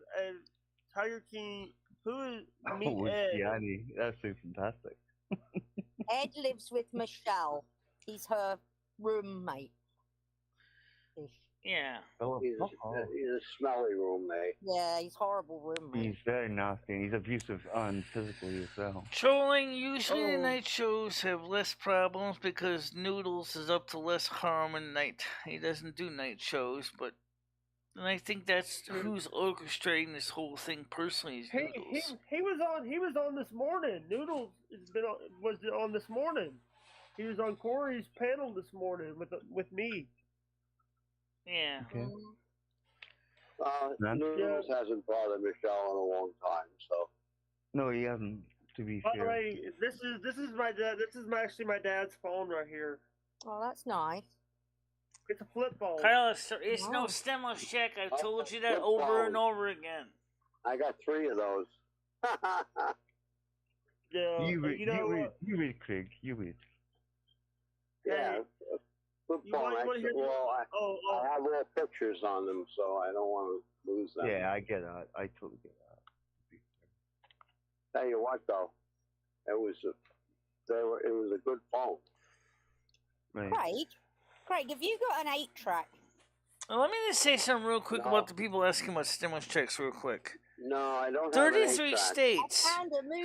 Tiger King. Who is Ed? Gianni. That's so fantastic. Ed lives with Michelle. He's her roommate. Yeah. He's a smelly roommate. Yeah, he's horrible roommate. He's very nasty, and he's abusive physically as well. Trolling, usually the night shows have less problems because Noodles is up to less harm at night. He doesn't do night shows, but and I think that's who's orchestrating this whole thing personally is Noodles. He was on this morning. Noodles was on this morning. He was on Corey's panel this morning with me. Yeah. Okay. Noodles hasn't bothered Michelle in a long time, so. No, he hasn't. To be fair. By the way, this is my dad. This is actually my dad's phone right here. Oh, that's nice. It's a flip phone. Kyle, it's no stimulus check. I've told you that over and over again. I got 3 of those. Yeah. You read, Craig. You read. Yeah. Flip phone. I have all pictures on them, so I don't want to lose them. Yeah, I get that. I totally get that. Tell you what, though, it was a good phone. Right. Craig, have you got an 8-track? Well, let me just say something real quick about the people asking about stimulus checks real quick. No, I don't 33 have states.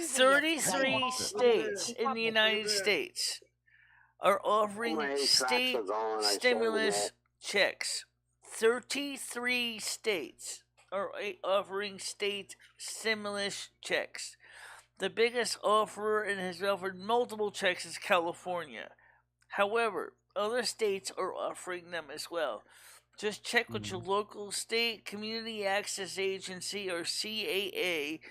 33 states in the United States are offering state stimulus checks. 33 states are offering state stimulus checks. The biggest offerer and has offered multiple checks is California. However, other states are offering them as well. Just check with your local state community access agency or CAA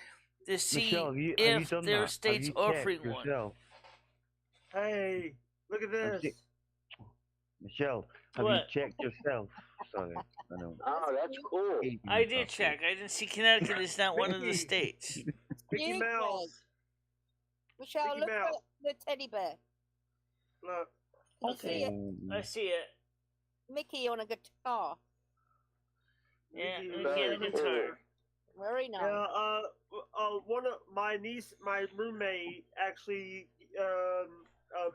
to see if their state's offering one. Hey, look at this. Michelle, have you checked yourself? Sorry, I know. Oh, that's cool. I did check. I didn't see Connecticut is not one of the states. Mickey Mouse. Michelle, look at the teddy bear. Look. I see it. Mickey on a guitar. Yeah, Mickey on a guitar. Very nice. One of my roommate actually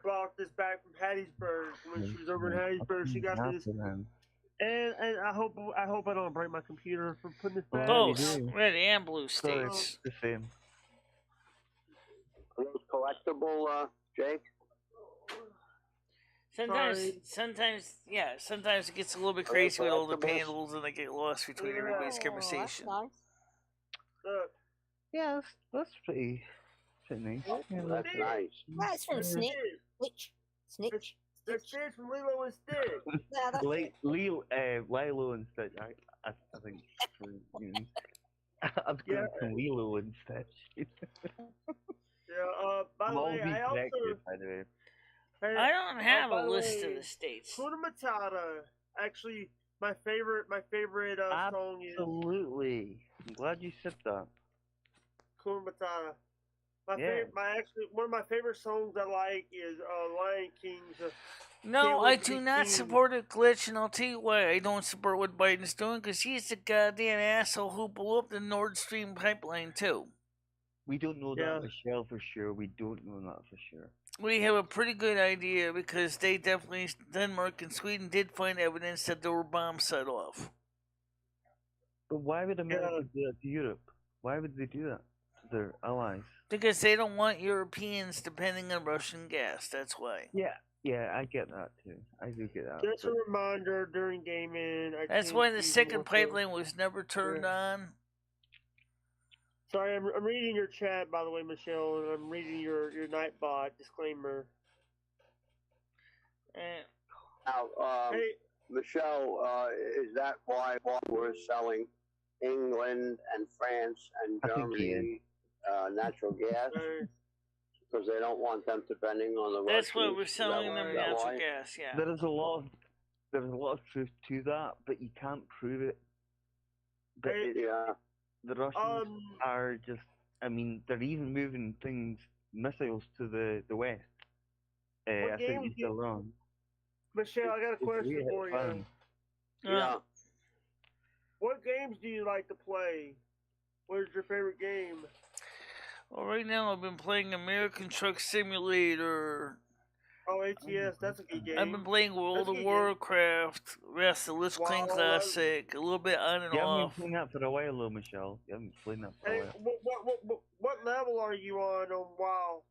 brought this back from Hattiesburg when she was over in Hattiesburg. She got this, and I hope I don't break my computer from putting this back. Both red and blue states. The same. Are those collectible, Jake? Sometimes it gets a little bit crazy with all the panels and they get lost between everybody's conversation. That's nice. Yeah, that's pretty nice. Yeah, That's nice. That's from Snitch. Snitch. That's from Lilo and Stitch. Yeah, that's it. Lilo and Stitch. I think. I've got from Lilo and Stitch. By the way, I also. I don't have a list of the states. Hakuna Matata. Actually, my favorite song is. Absolutely. I'm glad you said that. Hakuna Matata. One of my favorite songs I like is Lion King's. No, I do not support a glitch, and I'll tell you why I don't support what Biden's doing, because he's the goddamn asshole who blew up the Nord Stream pipeline, too. We don't know that, Michelle, for sure. We don't know that for sure. We have a pretty good idea, because they definitely, Denmark and Sweden did find evidence that there were bombs set off. But why would America do that to Europe? Why would they do that to their allies? Because they don't want Europeans depending on Russian gas, that's why. Yeah, I get that too. I do get that. Just a reminder during gaming. That's why the second pipeline was never turned on. Sorry, I'm reading your chat, by the way, Michelle, and I'm reading your Nightbot disclaimer. Now, Michelle, is that why we're selling England and France and Germany natural gas? Because they don't want them depending on the Russians. That's why we're selling them natural gas, yeah. There's a lot of truth to that, but you can't prove it. But the Russians are just, I mean, they're even moving missiles to the west. I think you're still wrong. Michelle, I got a question for you. Yeah. What games do you like to play? What is your favorite game? Well, right now I've been playing American Truck Simulator. Oh, ATS, that's a good game. I've been playing World of Warcraft, rest of Lich King Classic, a little bit on and off. You haven't been playing that for a while, though, Michelle. You haven't been playing that for a while. What level are you on WoW?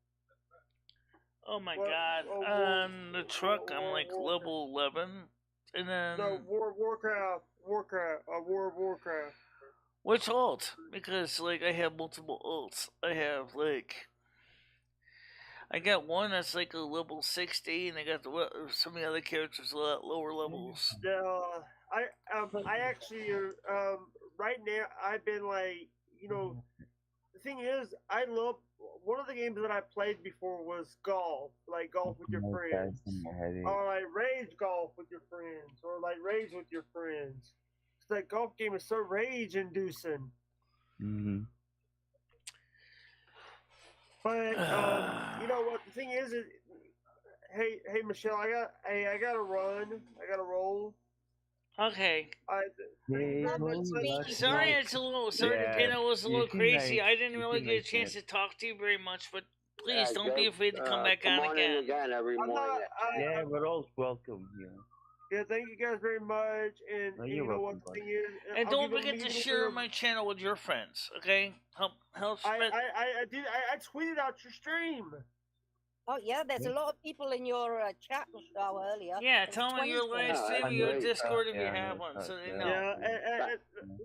Oh my god. On the truck, I'm like level 11. And then... No, War of Warcraft. Which alt? Because, like, I have multiple alts. I have, like... I got one that's like a level 60, and I got some of the other characters a lot lower levels. I actually, right now, I've been like, the thing is, one of the games that I played before was golf, like golf with your friends. Or like rage golf with your friends, or like rage with your friends. That golf game is so rage-inducing. Mm-hmm. But you know what the thing is? Hey Michelle, I gotta run. I gotta roll. Okay. Sorry, it's a little. Sorry, the panel was a little crazy. I didn't really get a chance to talk to you very much, but please don't be afraid to come back on again. Every morning. We're all welcome here. Yeah, thank you guys very much, and you know what the thing is. And don't forget to share my channel with your friends, okay? Help spread. I tweeted out your stream. Oh yeah, there's a lot of people in your chat show earlier. Yeah, tell me your live stream, your Discord if you have one, so they know. Yeah, and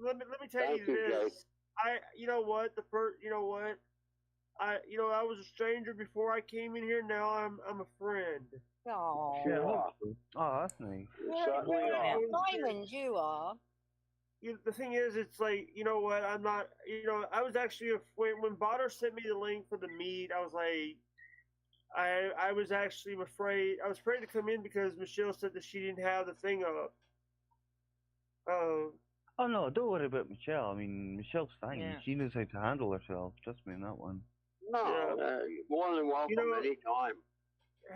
let me tell you this. You know what? I was a stranger before I came in here. Now I'm a friend. Oh, that's nice. Diamonds, you are. The thing is, it's like, you know what? I'm not. I was actually when Botter sent me the link for the meet. I was like, I was actually afraid. I was afraid to come in because Michelle said that she didn't have the thing up. Oh no, don't worry about Michelle. I mean, Michelle's fine. Yeah. She knows how to handle herself. Trust me on that one. No, you're more than welcome anytime.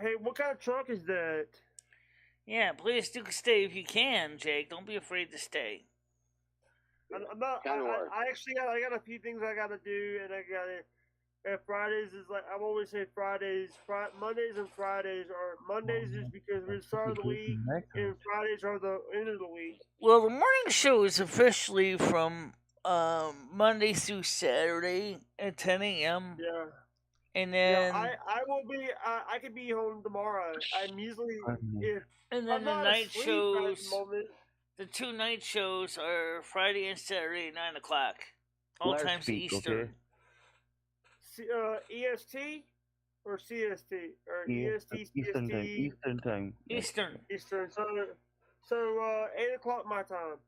Hey, what kind of truck is that? Yeah, please do stay if you can, Jake. Don't be afraid to stay. I'm not. I got a few things I gotta do, and I gotta. And Fridays is like I've always said Fridays. Mondays and Fridays are Mondays is because we're the start of the week, and Fridays are the end of the week. Well, the morning show is officially from Monday through Saturday at 10 a.m. Yeah. And then I will be. I could be home tomorrow. I'm usually if and then I'm the not night asleep shows. at the moment. The 2 night shows are Friday and Saturday, 9 o'clock, all times Eastern. Okay. EST or CST or EST Eastern time. CST Eastern time. Eastern. So 8 o'clock my time.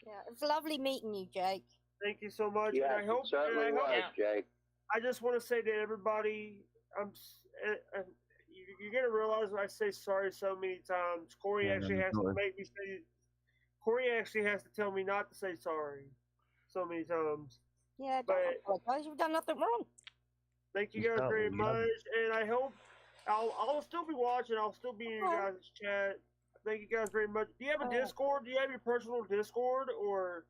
Yeah, it's lovely meeting you, Jake. Thank you so much. Yeah, and I hope, it certainly was, Jake. I just want to say to everybody, you're gonna realize when I say sorry so many times. Corey actually has to make me say. Corey actually has to tell me not to say sorry so many times. Yeah, don't apologize. You've done nothing wrong. Thank you guys very much, and I hope I'll still be watching. I'll still be in your guys' chat. Thank you guys very much. Do you have a Discord? Do you have your personal Discord or?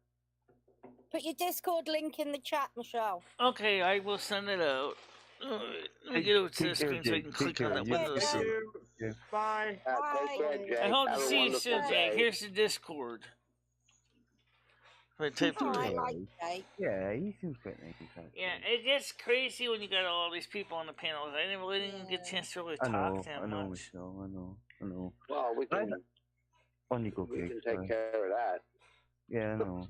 Put your Discord link in the chat, Michelle. Okay, I will send it out. Let me get over to the screen so I can click on that window. Bye. I hope to see you soon, Jake. Here's the Discord. I type Yeah, he seems quite nice. Yeah, it gets crazy when you got all these people on the panels. I didn't really get a chance to really talk to him much. I know. Well, we can take care of that. Yeah, I know.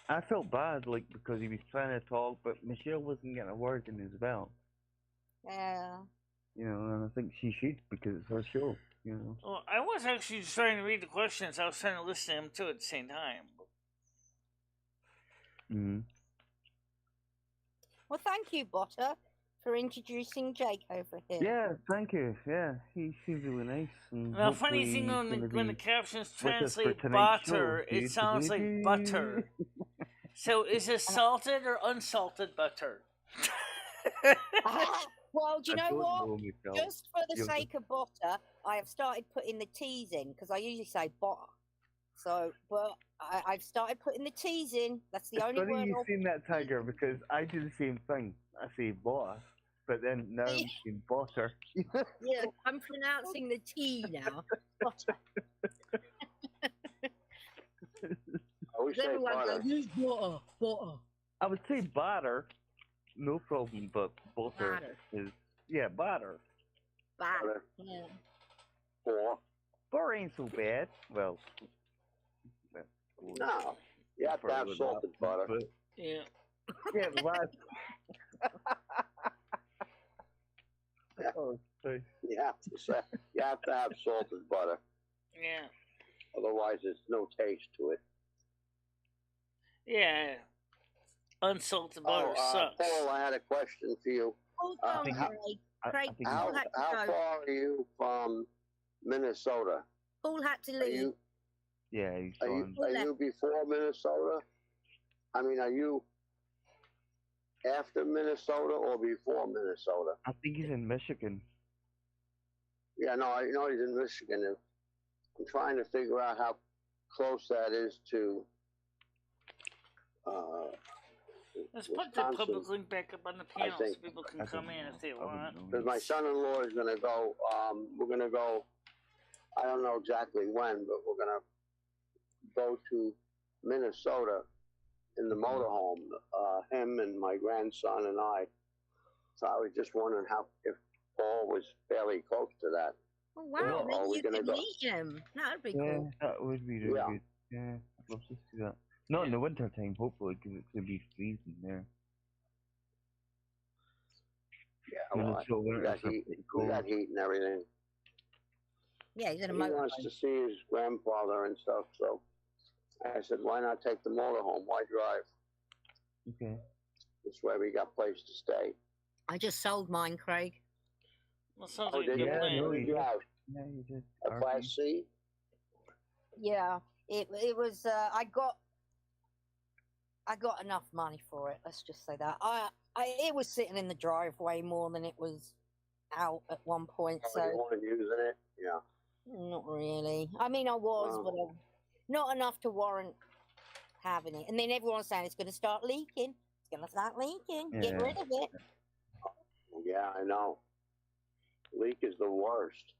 I felt bad, like, because he was trying to talk, but Michelle wasn't getting a word in as well. Yeah. You know, and I think she should, because it's her show, you know. Well, I was actually just trying to read the questions. I was trying to listen to him, too, at the same time. Mm-hmm. Well, thank you, Botter, for introducing Jake over here. Yeah, thank you. Yeah, he seems really nice. And the funny thing when the captions translate butter, it sounds like butter. So is it salted or unsalted butter? Well, do you know what? Just for the sake of butter, I have started putting the T's in, because I usually say butter. So, but I've started putting the T's in. That's the only word. You've seen that, Tiger, because I do the same thing. I say butter. But then now I'm saying butter. Yeah, I'm pronouncing the T now. Butter. I would say butter. Use butter. Butter. I would say batter, no problem, but butter is batter. Batter. Yeah. Butter ain't so bad. Well, no, you have to have salted butter. But, yeah. Yeah, oh, you have to have salted butter. Yeah. Otherwise, there's no taste to it. Yeah. Unsalted butter sucks. Paul, I had a question for you. Craig, how far are you from Minnesota? Paul had to leave. He's are you before Minnesota? I mean, are you after Minnesota or before Minnesota? I think he's in Michigan. Yeah, no, I know he's in Michigan. I'm trying to figure out how close that is to. Let's put the public link back up on the panel so people can come in if they want. Because my son-in-law is going to go. We're going to go. I don't know exactly when, but we're going to go to Minnesota in the motorhome. Him and my grandson and I. So I was just wondering if Paul was fairly close to that. Oh wow! Then you can meet him. That would be cool. That would be really good. Yeah, I'd love to see that. Not in the winter time, hopefully, because it's going to be freezing there. Yeah, well, we got heat and everything. Yeah, he's in a motorhome. He wants to see his grandfather and stuff, so I said, why not take the motorhome? Why drive? Okay. This way we got place to stay. I just sold mine, Craig. Well, sounds like a good plan. You have a Class C? Yeah, it was. I got enough money for it. Let's just say that. It was sitting in the driveway more than it was out at one point. So you weren't using it? Yeah. Not really. I mean, I was, but not enough to warrant having it. And then everyone's saying it's going to start leaking. It's going to start leaking. Yeah. Get rid of it. Yeah, I know. Leak is the worst.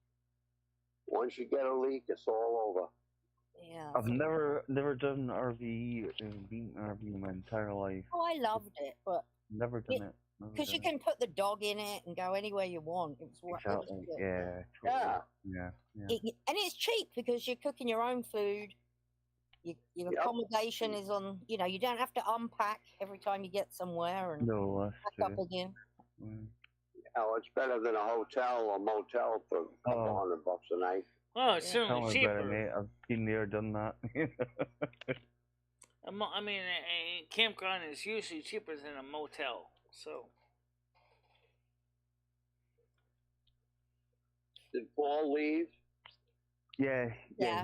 Once you get a leak, it's all over. Yeah. I've never done RV, been RV in my entire life. Oh, I loved it, but Never done it. because you can put the dog in it and go anywhere you want. It was Exactly. It was Yeah. Yeah. and it's cheap because you're cooking your own food. Your accommodation is on. You know, you don't have to unpack every time you get somewhere and pack up again. Oh, it's better than a hotel or motel for a couple $100 a night. Oh, it's certainly cheaper. Mate. I've been there, done that. I mean, a campground is usually cheaper than a motel, so. Did Paul leave? Yeah,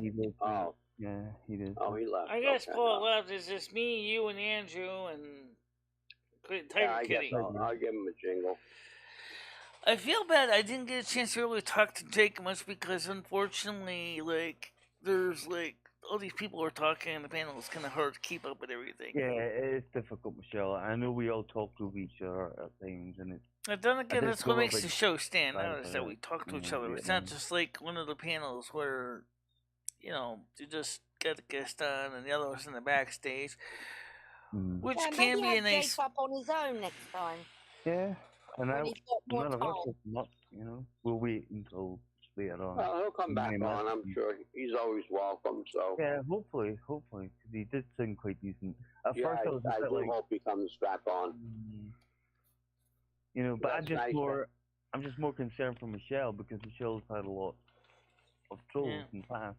he did. Oh. Yeah, he did. Oh, he left. I guess Paul left. It's just me, you, and Andrew, and Tiger Kitty. I'll give him a jingle. I feel bad I didn't get a chance to really talk to Jake much because, unfortunately, there's, all these people are talking on the panel. It's kind of hard to keep up with everything. Yeah, it's difficult, Michelle. I know we all talk to each other at times, and it's... But then again, that's what makes the show stand out, is that we talk to each other. It's not just like one of the panels where, you just get the guest on and the other one's in the backstage, which can be a nice... Jake up on his own next time. Yeah, and none of us will come up, We'll wait until later on. Well, he'll come back on, I'm sure. He's always welcome, so... Yeah, hopefully, because he did sing quite decent. At yeah, first I was I do hope he comes back on. But I'm just more concerned for Michelle, because Michelle's had a lot of trolls in the past.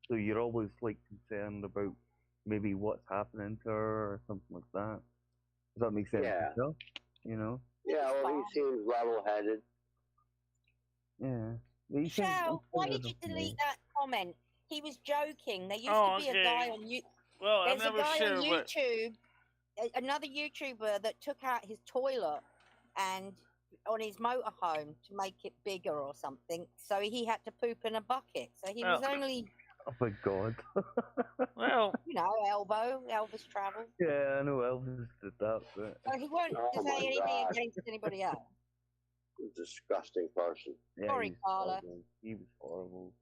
So you're always, concerned about maybe what's happening to her or something like that. Does that make sense, Michelle? Yeah, well, he seems level-headed. Yeah. Michelle, why did you delete that comment? He was joking. There used to be a guy on YouTube. Well, there's a guy on YouTube, another YouTuber that took out his toilet and on his motorhome to make it bigger or something. So he had to poop in a bucket. So he was only... Oh my God. Well... Elvis travel. Yeah, I know Elvis did that. But... So he won't say anything against anybody else. Disgusting person. Yeah, sorry, Carla. He was horrible.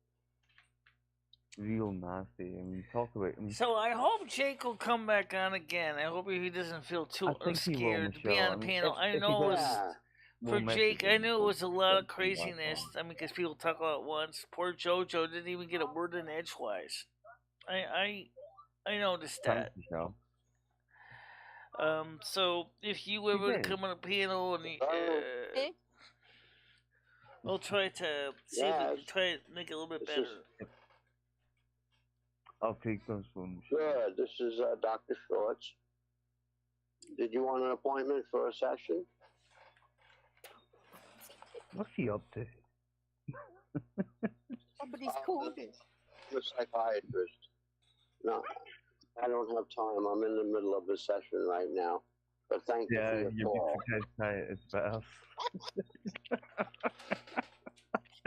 Real nasty. I mean, talk about him. So I hope Jake will come back on again. I hope he doesn't feel too scared to be on the panel. I know it was for Jake. I knew it was a lot of craziness. I mean, because people talk all at once. Poor JoJo didn't even get a word in edgewise. I noticed that. So if you ever come on a panel and we'll try to see if we can try to make it a little bit better. I'll take those phones. Sure, this is Dr. Shorts. Did you want an appointment for a session? What's he up to? Somebody's called him. I'm a psychiatrist. No, I don't have time. I'm in the middle of a session right now. But thank you for your call. It's better.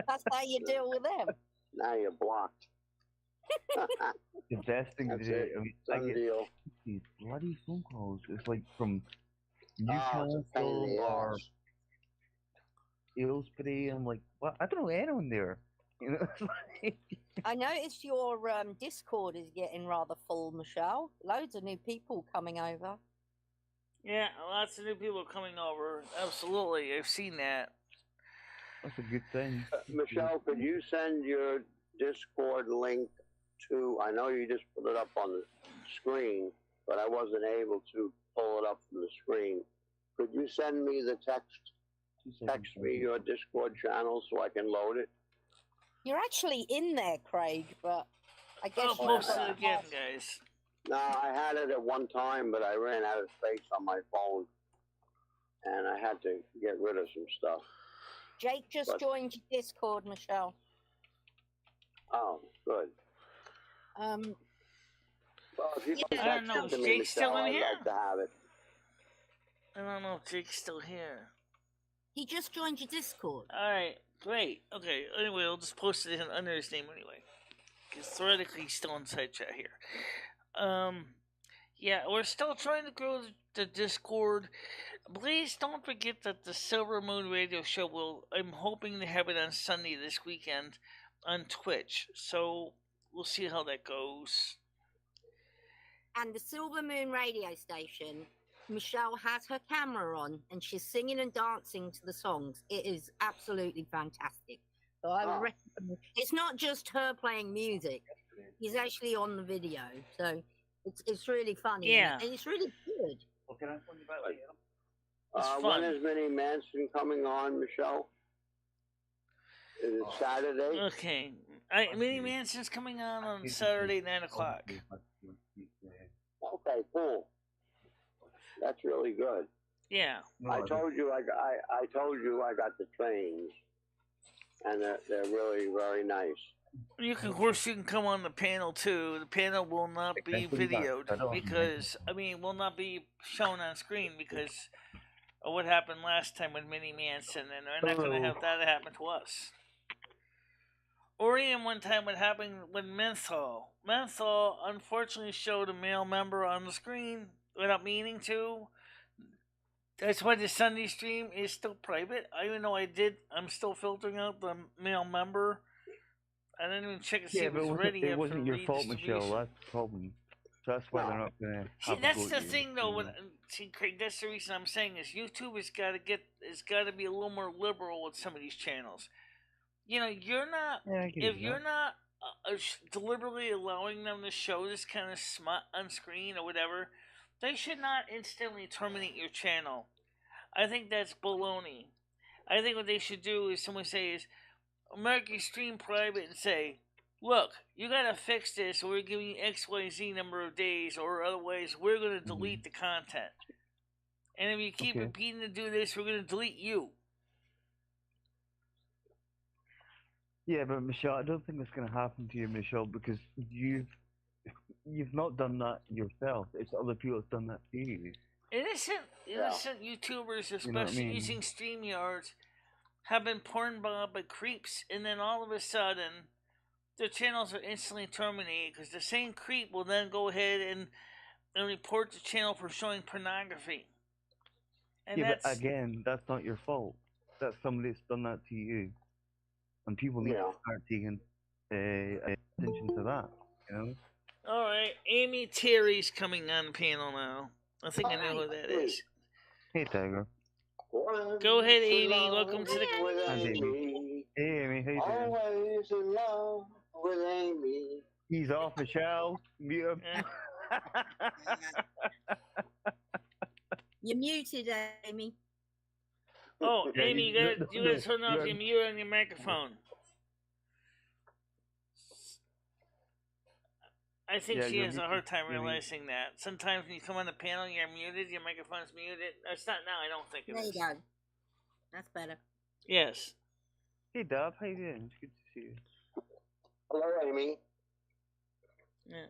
That's how you deal with them. Now you're blocked. The best thing to do, I get deal. These bloody phone calls. It's like from Newcastle or Aylesbury. I'm like, what? I don't know anyone there. I noticed your Discord is getting rather full, Michelle. Loads of new people coming over. Yeah, lots of new people coming over. Absolutely, I've seen that. That's a good thing. Michelle, could you send your Discord link to, I know you just put it up on the screen, but I wasn't able to pull it up from the screen. Could you send me the text me your Discord channel so I can load it? You're actually in there, Craig, but I guess I'll post it again, guys. No, I had it at one time, but I ran out of space on my phone, and I had to get rid of some stuff. Jake just joined your Discord, Michelle. Oh, good. Well, if you I don't know. Is Jake still in here? I'd like to have it. I don't know if Jake's still here. He just joined your Discord. Alright, great. Okay, anyway, I'll just post it under his name anyway. Because theoretically he's still inside chat here. Yeah, we're still trying to grow the Discord. Please don't forget that the Silvermoon radio show I'm hoping to have it on Sunday this weekend on Twitch. So we'll see how that goes. And the Silvermoon radio station, Michelle has her camera on and she's singing and dancing to the songs. It is absolutely fantastic. So I recommend, it's not just her playing music. He's actually on the video. So it's really funny. Yeah. And it's really good. What can I tell you about later? When is Minnie Manson coming on, Michelle? Is it Saturday? Okay. Minnie Manson's coming on Saturday, 9 o'clock. Okay, cool. That's really good. Yeah. I told you I got the trains, and they're really very nice. Of course, you can come on the panel too. The panel will not be videoed because, will not be shown on screen because of what happened last time with Minnie Manson, and they're not going to have that happen to us. Or even one time what happened with Menthol. Menthol unfortunately showed a male member on the screen without meaning to. That's why the Sunday stream is still private. Even though I'm still filtering out the male member. I didn't even check to see if it was ready. It wasn't your fault, Michelle. That's the problem. So that's why they're not going to. See, that's the thing, though. Craig, that's the reason I'm saying is YouTube has got to be a little more liberal with some of these channels. You're not. If you're not deliberately allowing them to show this kind of smut on screen or whatever, they should not instantly terminate your channel. I think that's baloney. I think what they should do is someone say is, mark your stream private and say, look, you gotta fix this, or we're giving you XYZ number of days, or otherwise we're gonna delete the content. And if you keep repeating to do this, we're gonna delete you. Yeah, but Michelle, I don't think that's gonna happen to you, Michelle, because you've not done that yourself. It's other people have done that to you. Innocent YouTubers, especially using StreamYards, have been porn bombed by creeps, and then all of a sudden, their channels are instantly terminated because the same creep will then go ahead and report the channel for showing pornography. And but again, that's not your fault. That's somebody that's done that to you, and people need to start taking attention to that. All right, Amy Terry's coming on the panel now. I think I know who that is. Hey, Tiger. Go ahead, Amy. Welcome to the. Hi, Amy. Hey, Amy. How you doing? Always in love with Amy. He's off, Michelle. Mute him. You're muted, Amy. Oh, Amy, you gotta turn off your mute on your microphone. I think she has a hard time realizing that. Sometimes when you come on the panel, you're muted, your microphone's muted. It's not now, I don't think it is. There you go. That's better. Yes. Hey, Dub, how you doing? It's good to see you. Hello, Amy. Yeah.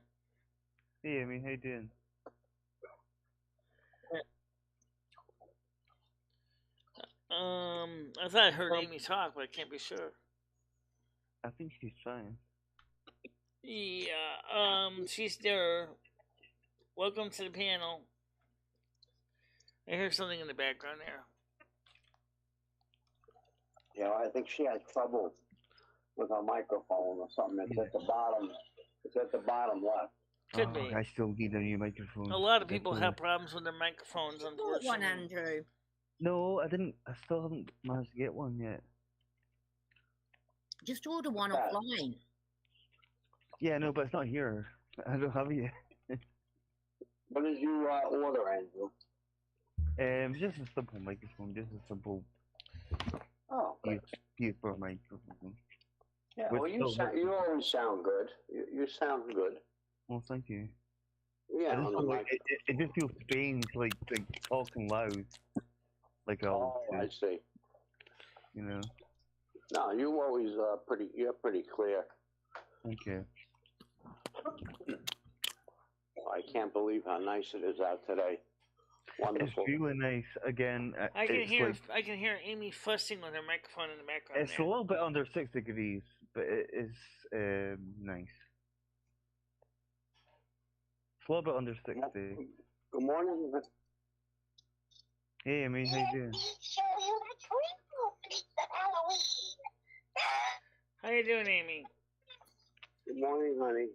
Hey, Amy, how you doing? I thought I heard Amy talk, but I can't be sure. I think she's fine. Yeah, she's there. Welcome to the panel. I hear something in the background there. Yeah, I think she has trouble with her microphone or something. It's at the bottom. It's at the bottom left. Could be. I still need a new microphone. A lot of people have problems with their microphones, unfortunately. One, Andrew. No, I didn't. I still haven't managed to get one yet. Just order one offline. Yeah, no, but it's not here. I don't have it yet. What did you order, Andrew? Just a simple microphone. Just a simple. Oh, okay. PS4 microphone. Yeah, well, you always sound good. You sound good. Well, thank you. Yeah, it just feels strange, like talking loud. I see. No, you always you're pretty clear. Thank you. I can't believe how nice it is out today. Wonderful. It's really nice. Again, I can hear Amy fussing with her microphone in the background. It's a little bit under 6 degrees, but it is nice. It's a little bit under 60. Good morning. Hey, Amy, how you doing? How you doing, Amy? Good morning, honey.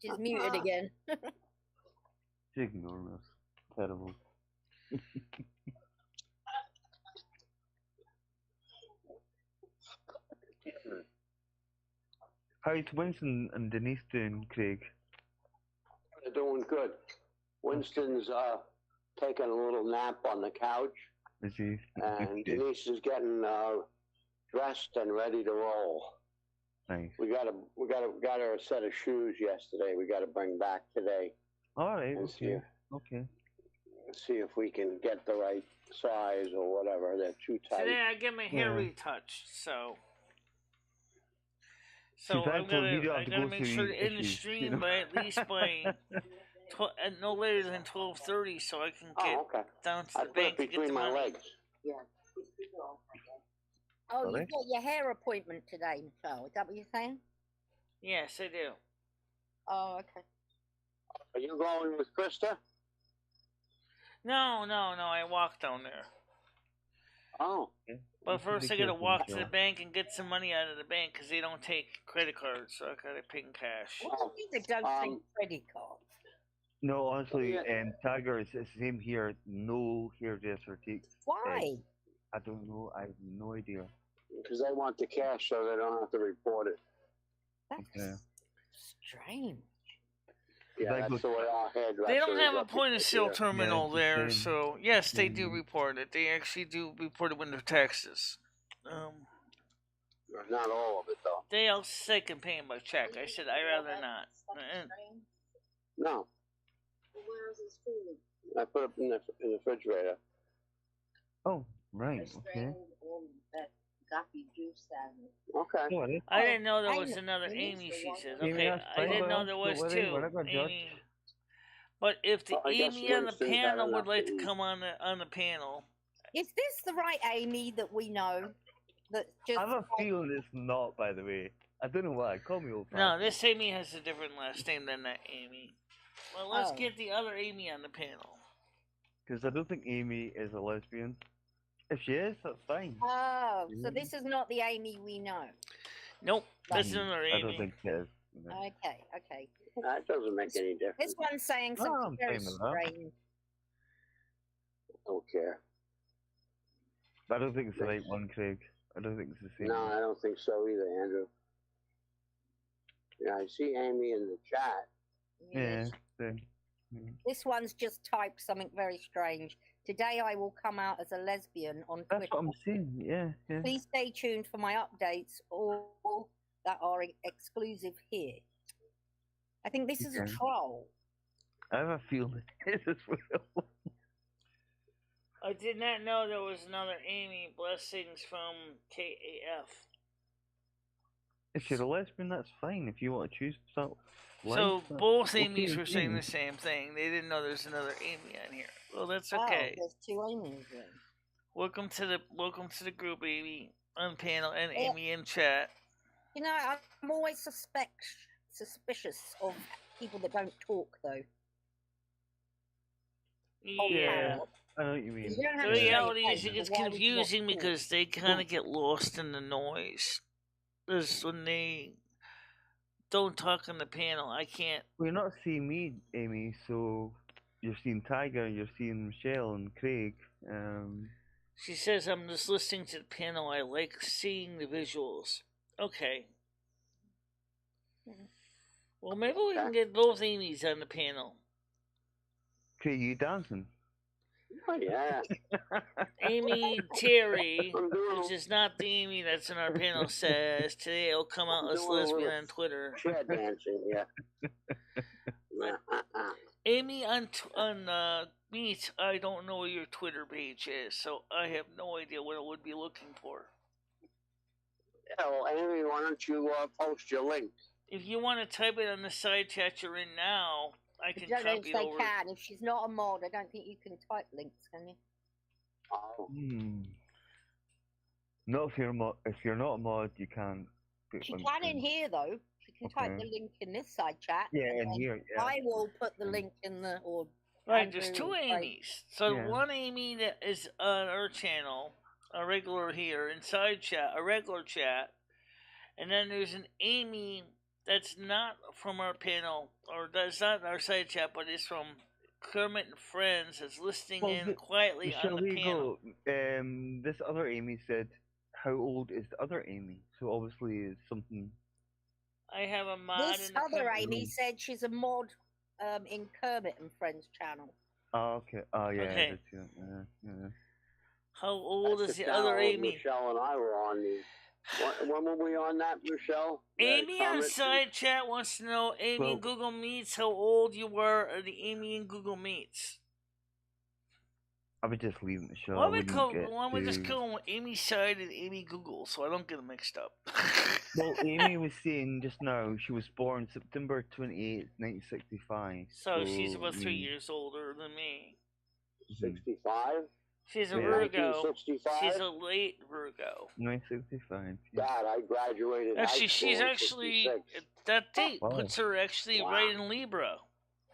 She's muted again. She's ignoring us. Terrible. How's Winston and Denise doing, Craig? They're doing good. Winston's taking a little nap on the couch. Is he? And Denise is getting dressed and ready to roll. Nice. We got her a set of shoes yesterday. We got to bring back today. All right. Okay. Okay. See if we can get the right size or whatever. They're too tight. Today I get my hair retouched, so I'm I gotta make sure to end the stream by at least by no later than 12:30, so I can get down to the bank to get the money. Legs. Yeah. Oh, you've got your hair appointment today, Michelle. Is that what you're saying? Yes, I do. Oh, okay. Are you going with Krista? No. I walk down there. Oh. But first, I gotta walk to the bank and get some money out of the bank because they don't take credit cards, so I gotta pay in cash. What do you mean they don't take credit cards? No, honestly, Tiger, it's the same here. No hairdresser takes. Why? I don't know. I have no idea. Because they want the cash so they don't have to report it. That's strange. Yeah, that's the way our hairdresser. They don't have a point of sale terminal there, so yes, they do report it. They actually do report it when their taxes. Not all of it though. They also say can pay by check. I said I'd rather not. No. Where is his food? I put it in the refrigerator. Oh, right. Okay. Okay. I didn't know there was another Amy, she says. Okay, I didn't know there was two. Amy. But if the Amy on the panel would like to come on the panel. Is this the right Amy that we know? That just I have a feeling it's not, by the way. I don't know why. Call me old. No, this Amy has a different last name than that Amy. Well, let's get the other Amy on the panel. Because I don't think Amy is a lesbian. If she is, that's fine. Oh, so this is not the Amy we know. Nope, this is another Amy. I don't think it is. Okay. That doesn't make any difference. This one's saying something very strange. I don't care. I don't think it's the right one, Craig. I don't think it's the same. No, I don't think so either, Andrew. Yeah, I see Amy in the chat. Yeah. This one's just typed something very strange. Today I will come out as a lesbian on Twitter. That's what I'm saying, yeah. Please stay tuned for my updates, all that are exclusive here. I think this is a troll. I have a feeling it is as well. I did not know there was another Amy. Blessings from KAF. If you're a lesbian, that's fine. If you want to choose that. So both Amy's were saying the same thing. They didn't know there's another Amy on here. Well, that's okay. Oh, there's two Amy's then. Welcome to the group, Amy on panel and Amy in chat. You know, I'm always suspicious of people that don't talk, though. Yeah. I know what you mean. The reality is it gets confusing because they kind of get lost in the noise. There's when they don't talk on the panel. I can't. Well, you're not seeing me, Amy, so you're seeing Tiger, you're seeing Michelle and Craig. She says, I'm just listening to the panel. I like seeing the visuals. Okay. Well, maybe we can get both Amy's on the panel. Craig, you dancing? Oh, yeah. Amy Terry, which is not the Amy that's in our panel, says today I'll come out as lesbian on Twitter. Chair dancing, yeah. Amy on Meet, I don't know what your Twitter page is, so I have no idea what I would be looking for. Yeah, well, Amy, why don't you post your link? If you want to type it on the side chat you're in now, I can copy it over. Can. If she's not a mod, I don't think you can type links, can you? Oh. Not if you're not a mod, you can't. She can in here though. She can type the link in this side chat. Yeah, in here. Yeah. I will put the link in the Right, there's two Amy's. So one Amy that is on our channel, a regular here, inside chat, a regular chat, And then there's an Amy that's not from our panel, or that's not our side chat, but is from Kermit and Friends, that's listening in quietly on the panel. This other Amy said, "How old is the other Amy?" So obviously it's something. I have a mod. This other Amy said she's a mod in Kermit and Friends channel. Oh, okay. Oh, yeah. Okay. Yeah. How old is the other Amy? Michelle and I were on the. When were we on that, Michelle? Amy on side chat wants to know, Amy in Google Meets, how old you were at the Amy in Google Meets. I would just leave Michelle. Why don't we just call Amy side and Amy Google so I don't get them mixed up? Well, Amy was saying just now she was born September 28th, 1965. So she's about 3 years older than me. 65? She's a Virgo. She's a late Virgo. 1965. Yeah. God, I graduated. Actually, she's actually that date puts her actually right in Libra.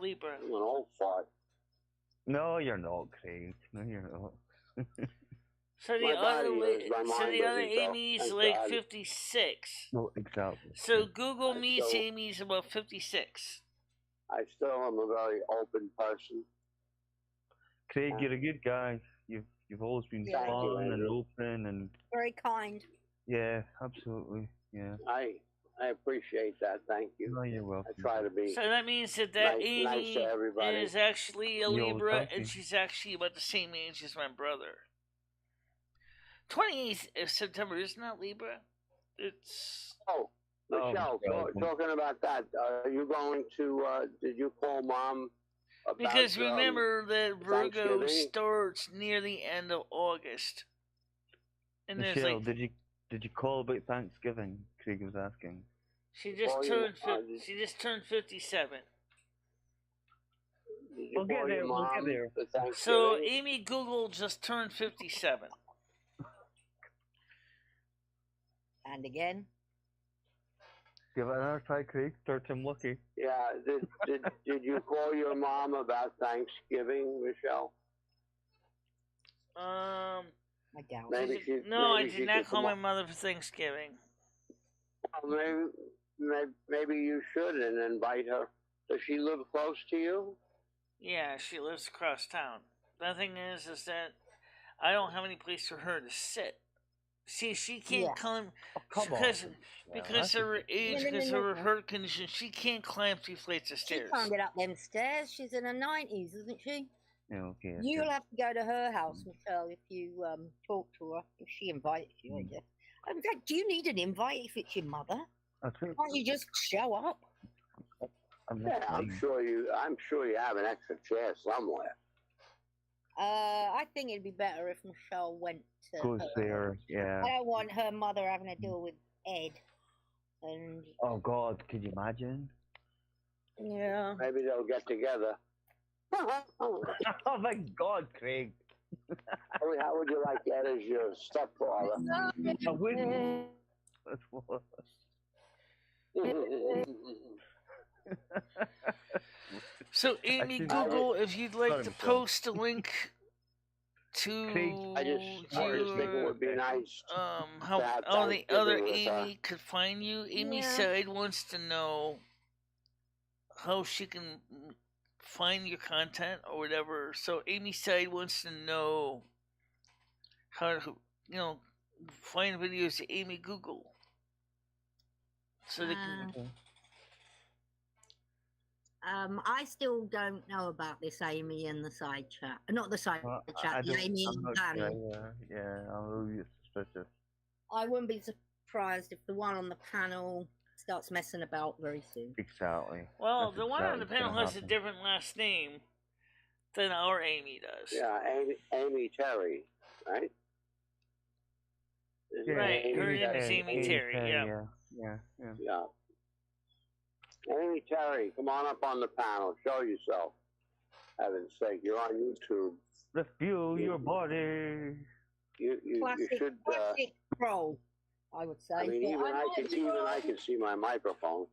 I'm an old fart. No, you're not, Craig. No, you're not. So the other Amy's like 56. Well, exactly. So Google Meets Amy's about 56. I still am a very open person. Craig, you're a good guy. You've always been fun and open and very kind. Yeah, absolutely. Yeah. I appreciate that. Thank you. No, you're welcome. I try to be. So that means that Amy nice to everybody. is actually a Libra, and she's actually about the same age as my brother. 28th of September, isn't that Libra? It's. Oh, Michelle, talking about that, are you going to? Did you call Mom? Because remember that Virgo starts near the end of August. And Michelle, did you call about Thanksgiving? Craig was asking. She just turned 57. We'll get there. We'll get there. So Amy Google just turned 57. And again. Give it another try, Craig. Start him lucky. Yeah. Did you call your mom about Thanksgiving, Michelle? I doubt. I did not call my mother for Thanksgiving. Well, maybe you should and invite her. Does she live close to you? Yeah, she lives across town. The thing is that I don't have any place for her to sit. See, she can't climb because of her age, because of her condition. She can't climb 3 flights of stairs. She can't get up them stairs. She's in her 90s, isn't she? Yeah, okay. You'll have to go to her house, Michelle, if you talk to her, if she invites you, I guess. In fact, do you need an invite if it's your mother? Can't you just show up? I'm sure you have an extra chair somewhere. I think it'd be better if Michelle went to goes there, yeah. I don't want her mother having to deal with Ed. And oh God, could you imagine? Yeah. Maybe they'll get together. Oh my God, Craig. How would you like that as your stepfather? I wouldn't. So, Amy Google, if you'd like to post a link to I just think it would be nice. How the other Amy could find you. Amy Side wants to know how she can find your content or whatever. So Amy Side wants to know how to, find videos to Amy Google. So they can. I still don't know about this Amy in the side chat. Not the side chat, the Amy in the panel. Yeah, I'm a little suspicious. I wouldn't be surprised if the one on the panel starts messing about very soon. Exactly. Well, the one on the panel has a different last name than our Amy does. Yeah, Amy Terry, right? Right, her name is Amy Terry, yeah. Amy Terry, come on up on the panel. Show yourself. Heaven's sake, you're on YouTube. Reveal your body. You should. Classic pro, I would say. I mean, even I can see my microphone.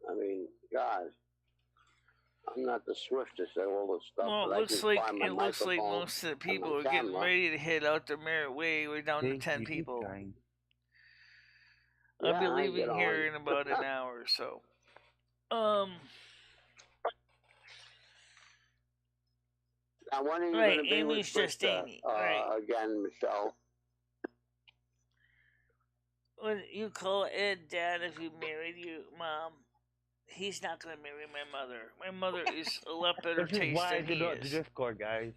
I mean, God, I'm not the swiftest at all this stuff. Well, it looks like most of the people are getting ready to head out their merry way. We're down to 10 people. I'll be leaving here in about an hour or so. Now, when are you going to be Amy's with just Amy. again, Michelle? What you call Ed Dad if he married you, Mom? He's not going to marry my mother. My mother is a lot better taste than he is. Why I do not do Discord, guys.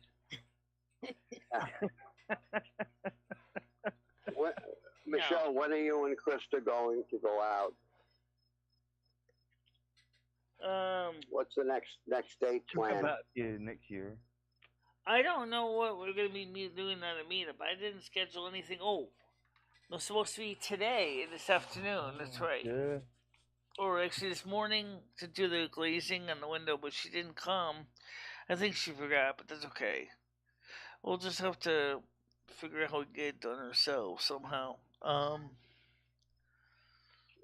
Michelle, when are you and Krista going to go out? What's the next date plan? About next year. I don't know what we're going to be doing at a meetup. I didn't schedule anything. Oh, it was supposed to be today, this afternoon. That's right. Yeah. Or actually this morning to do the glazing on the window, but she didn't come. I think she forgot, but that's okay. We'll just have to figure out how to get it done ourselves somehow. Now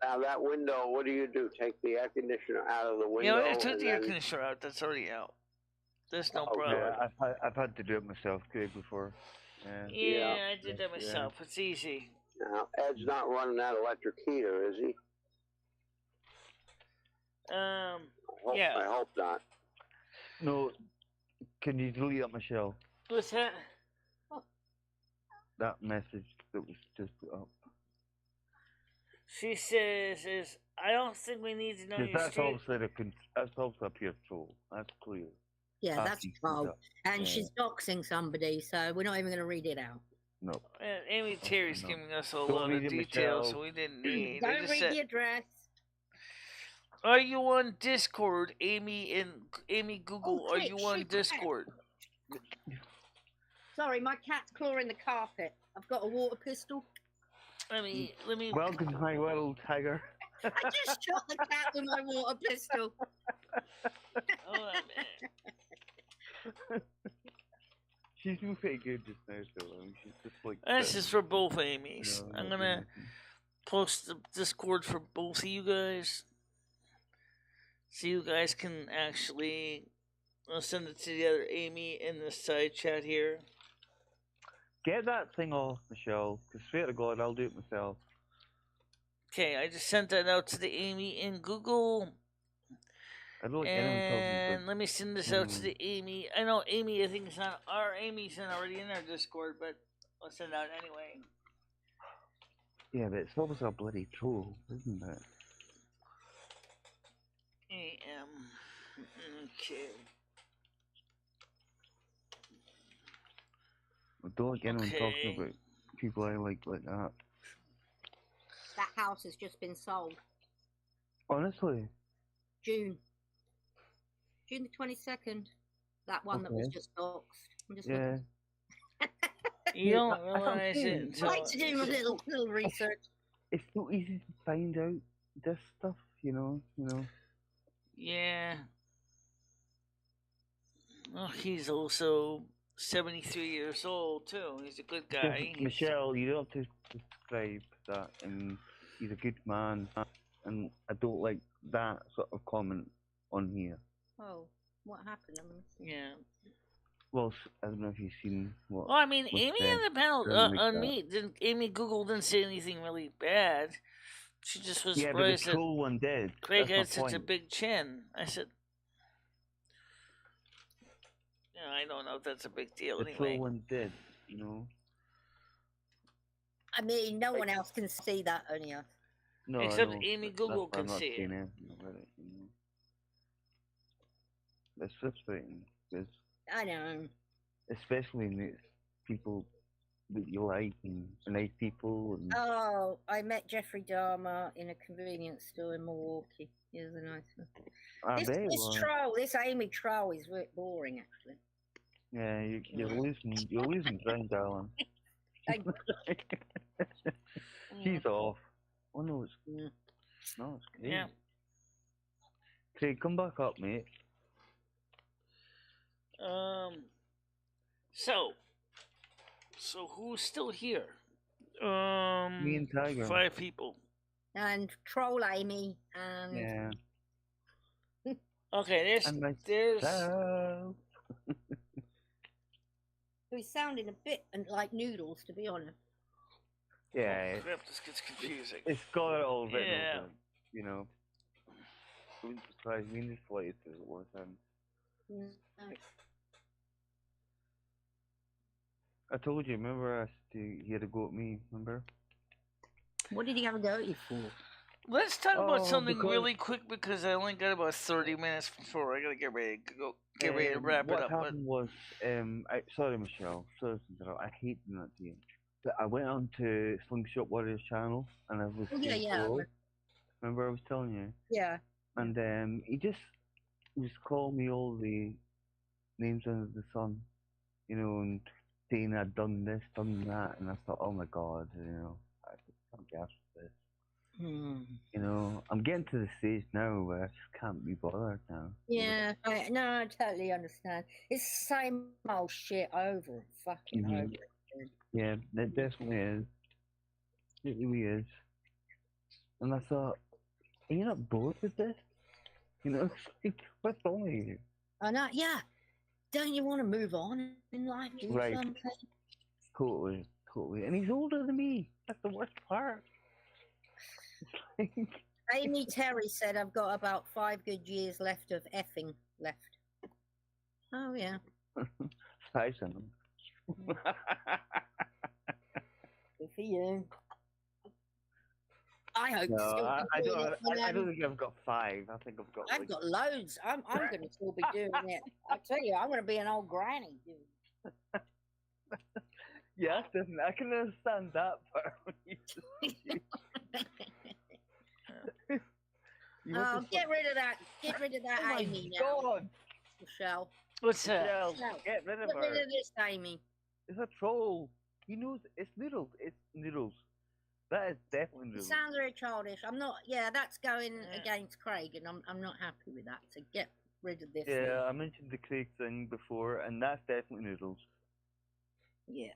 that window, what do? Take the air conditioner out of the window? Yeah, I took the air conditioner out. That's already out. There's no problem. Yeah, I've had to do it myself before. Yeah, I did that myself. It's easy. Now, Ed's not running that electric heater, is he? I hope not. No, can you delete that, Michelle? What's that? That message that was just put up. She says, I don't think we need to know your that's street. That's obviously a pure troll. That's clear. Yeah, that's troll. And she's doxing somebody, so we're not even going to read it out. No. Amy Terry's giving us a lot of details we didn't need. Don't read the address. Are you on Discord, Amy Google? Are you on Discord? Sorry, my cat's clawing the carpet. I've got a water pistol. Let me. Welcome to my world, Tiger. I just shot the cat with my water pistol. Oh, man. She's doing pretty good just now, so she's just like. This is for both Amy's. I'm gonna post the Discord for both of you guys, so you guys can actually. I'll send it to the other Amy in the side chat here. Get that thing off, Michelle. Because swear to God, I'll do it myself. Okay, I just sent that out to the Amy in Google. I don't like and let me send this out to the Amy. I know Amy, I think it's not our Amy's already in our Discord, but I'll send it out anyway. Yeah, but it's almost a bloody troll, isn't it? Okay. I don't like anyone talking about people I like that. That house has just been sold. Honestly? June the 22nd. That one that was just doxed. I'm just looking. You don't realize it. I like to do my little research. It's so easy to find out this stuff, you know. Yeah. Well, he's also 73 years old too. He's a good guy. Michelle, you don't have to describe that. And he's a good man, and I don't like that sort of comment on here. Oh, what happened? Yeah. Well, I don't know if you've seen what. Well, I mean, Amy on the panel on me didn't. Amy Google didn't say anything really bad. She just was surprised that cool one did. Craig had such a big chin. I said, I don't know if that's a big deal anyway. The cool one did, you know. I mean, no one else can see that, only us. No, except Amy Google can see it. That's frustrating because I know, especially when it's people that you like and nice people. And... Oh, I met Jeffrey Dahmer in a convenience store in Milwaukee. He was a nice one. This Amy Troll is boring, actually. Yeah, you're losing ground, darling. She's off. Oh no, it's good. No, it's great. Yeah. Craig, come back up, mate. So who's still here? Me and Tiger. 5 people. And Troll Amy and yeah. Okay, there's He's sounding a bit like Noodles, to be honest. Yeah. Oh, crap, this gets confusing. It's got it all written Yeah. over, you know. Wouldn't surprise me in the slightest if it was him. I told you, remember he had a go at me, remember? What did he have a go at you for? Let's talk about something really quick because I only got about 30 minutes before I gotta get ready to wrap it up. What happened was, sorry Michelle, sorry to interrupt, I hate doing that to you. But I went on to Slingshot Warriors channel and I was remember I was telling you? Yeah. And he just called me all the names under the sun, you know, and saying I'd done this, done that, and I thought, oh my god, you know, I can't be asked for this. You know, I'm getting to the stage now where I just can't be bothered now. Yeah, I totally understand. It's the same old shit over and fucking over again. Yeah, it definitely is. It really is. And I thought, are you not bored with this? You know, what's wrong with you? I know, yeah. Don't you want to move on in life? Do something? Totally. And he's older than me. That's the worst part. Amy Terry said I've got about 5 good years left of effing left. Oh, yeah. 5 of them. Good for you. I hope. I don't think I've got 5. I think I've got loads. I'm going to still be doing it. I tell you, I'm going to be an old granny. Yeah, I can understand that part. Get rid of that. Get rid of that, oh Amy. Oh my god, Michelle. What's that? Michelle, get rid of her. Get rid of this, Amy. It's a troll. He knows it's noodles. It's noodles. That is definitely noodles. It sounds very childish. I'm not. Yeah, that's going against Craig, and I'm not happy with that. So get rid of this. Yeah, I mentioned the Craig thing before, and that's definitely noodles. Yeah.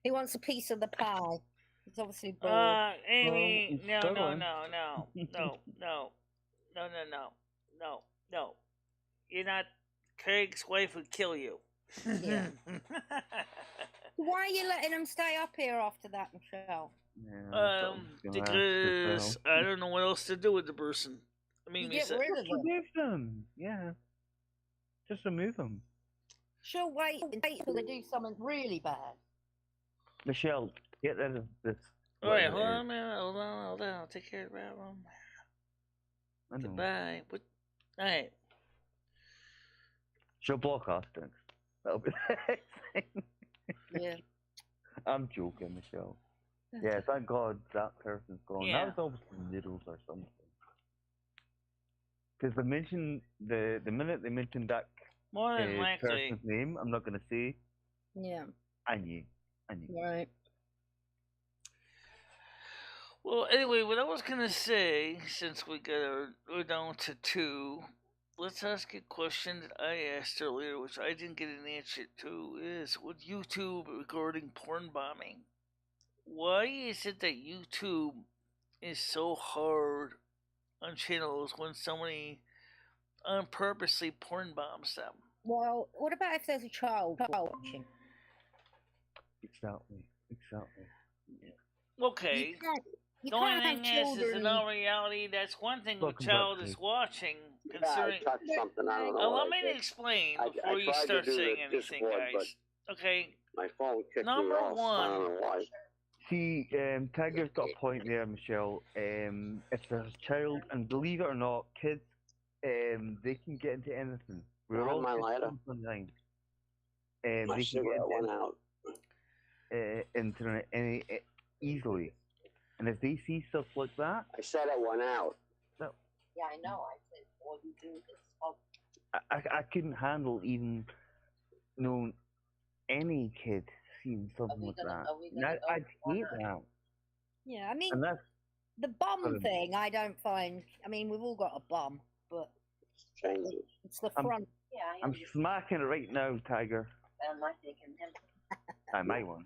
He wants a piece of the pie. He's obviously bored. Amy, no. You're not. Craig's wife would kill you. Yeah. Why are you letting him stay up here after that, Michelle? Yeah, because I don't know what else to do with the person. I mean, you get rid of remove them. Yeah. Just remove them. She'll wait until they do something really bad. Michelle, get rid of this. Alright, hold on. I'll take care of that one. Goodbye. Alright. She'll block us then. That'll be the next thing. Yeah. I'm joking, Michelle. Yeah, thank God that person's gone. Yeah. That was obviously noodles or something. Because they mentioned the minute they mentioned that more than likely person's name, I'm not gonna say. Yeah. I knew. Right. Well, anyway, what I was gonna say, since we're down to 2, let's ask a question that I asked earlier, which I didn't get an answer to, is with YouTube regarding porn bombing. Why is it that YouTube is so hard on channels when somebody unpurposely porn bombs them? Well, what about if there's a child watching? Exactly. Yeah. Okay. The only thing is in all reality, that's one thing the child is watching. Considering, I touched something, I don't know. let me explain before you start saying anything, guys. Okay. My phone kicked Number me off. one. I don't know why. See, Tiger's got a point there, Michelle. If there's a child, and believe it or not, kids, they can get into anything. We're all my lighter. Online. My they can cigarette went out. Internet easily. And if they see stuff like that, I said it went out. No. Yeah, I know. I said, all you do is. I couldn't handle even, any kid seeing something like that. I'd hate that. Yeah, I mean, the bum thing, I don't find. I mean, we've all got a bum, but it's the front. I'm smacking it right now, Tiger. I might one.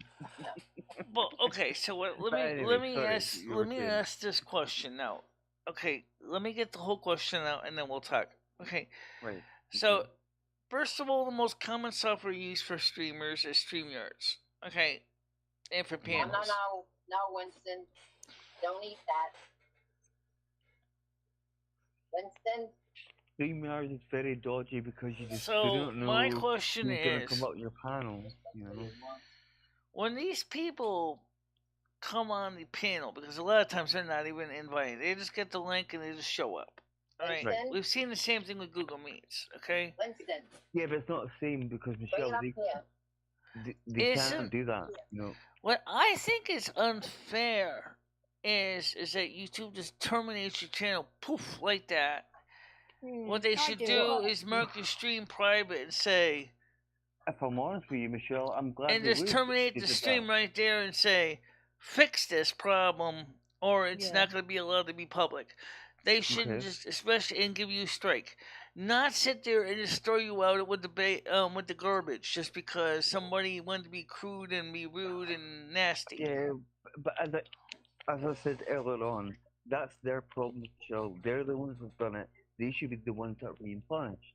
Well, okay. So let me ask this question now. Okay, let me get the whole question out, and then we'll talk. Okay. Right. So, first of all, the most common software used for streamers is StreamYards. Okay. and for panels. No, Winston. Don't eat that. Winston? StreamYard is very dodgy because you just So don't know my question who's going to is, come up with your panel. You know, when these people come on the panel, because a lot of times they're not even invited, they just get the link and they just show up. All right. Winston? We've seen the same thing with Google Meets. Okay. Winston. yeah, but it's not the same because Bring Michelle, it up here. they can't do that. You know. What I think is unfair is that YouTube just terminates your channel, poof, like that. What they should do is mark your stream private and say, if I'm honest with you, Michelle, I'm glad. And just terminate the stream right there and say, fix this problem, or it's not going to be allowed to be public. They shouldn't just, especially, and give you a strike. Not sit there and just throw you out with the garbage just because somebody wanted to be crude and be rude and nasty. Yeah, but as I said earlier on, that's their problem, Michelle. They're the ones who've done it. They should be the ones that are being punished.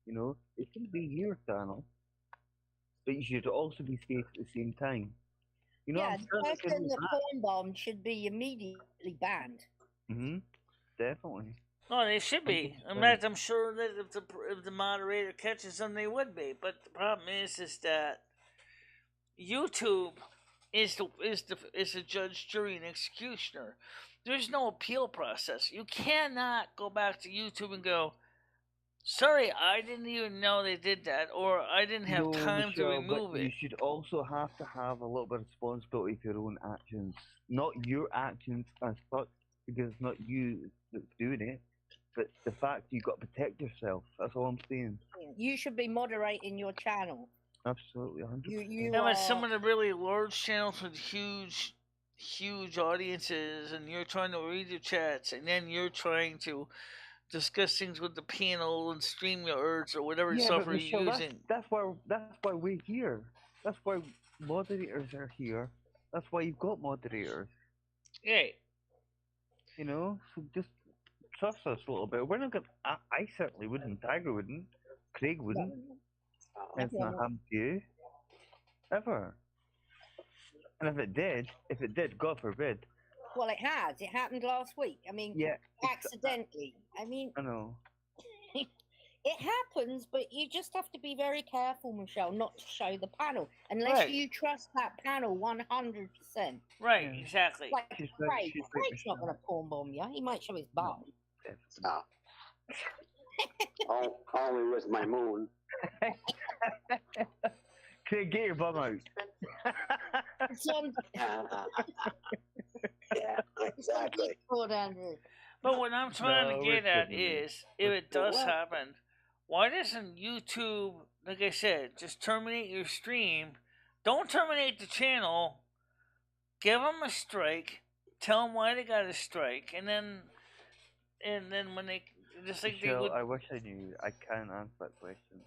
You know, it can be your channel, but you should also be safe at the same time. You know, the person that porn bombed should be immediately banned. Definitely. Oh, they should be. In fact, I'm sure that if the moderator catches them, they would be. But the problem is that YouTube is the judge, jury, and executioner. There's no appeal process. You cannot go back to YouTube and go, sorry, I didn't even know they did that, or I didn't have time to remove it. You should also have to have a little bit of responsibility for your own actions. Not your actions as such, because it's not you that's doing it, but the fact you've got to protect yourself. That's all I'm saying. You should be moderating your channel. Absolutely, 100%. You with some of the really large channels with huge audiences, and you're trying to read your chats, and then you're trying to discuss things with the panel and StreamYards or whatever software you're using. That's why we're here. That's why moderators are here. That's why you've got moderators. Yeah. You know, so just trust us a little bit. We're not gonna. I certainly wouldn't. Tiger wouldn't. Craig wouldn't. It's not happened to you. Ever. And if it did, God forbid. Well, it has. It happened last week. I mean, accidentally. I mean, I know. It happens, but you just have to be very careful, Michelle, not to show the panel unless you trust that panel 100%. Right, exactly. Like Craig's not going to porn bomb you. He might show his bum. Only with my moon. Craig, get your bum out. Yeah, exactly. But what I'm trying to get at is, if it does happen, why doesn't YouTube, like I said, just terminate your stream? Don't terminate the channel. Give them a strike. Tell them why they got a strike, and then when they just like Michelle, they would. I wish I knew. I can't answer that question.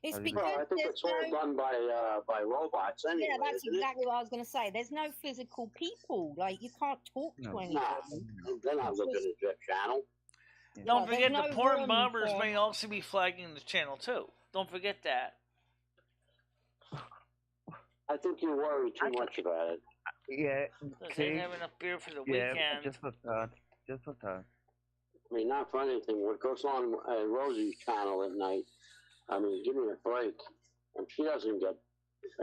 It's because I think it's all done by robots anyway. Yeah, that's exactly what I was going to say. There's no physical people. Like, you can't talk to anyone. No, they're not looking at your channel. Don't forget the porn bombers may also be flagging the channel too. Don't forget that. I think you worry too much about it. Yeah. They have enough beer for the weekend. Just for that. Just for that. I mean, not for anything. What goes on Rosie's channel at night, I mean, give me a break. And she doesn't get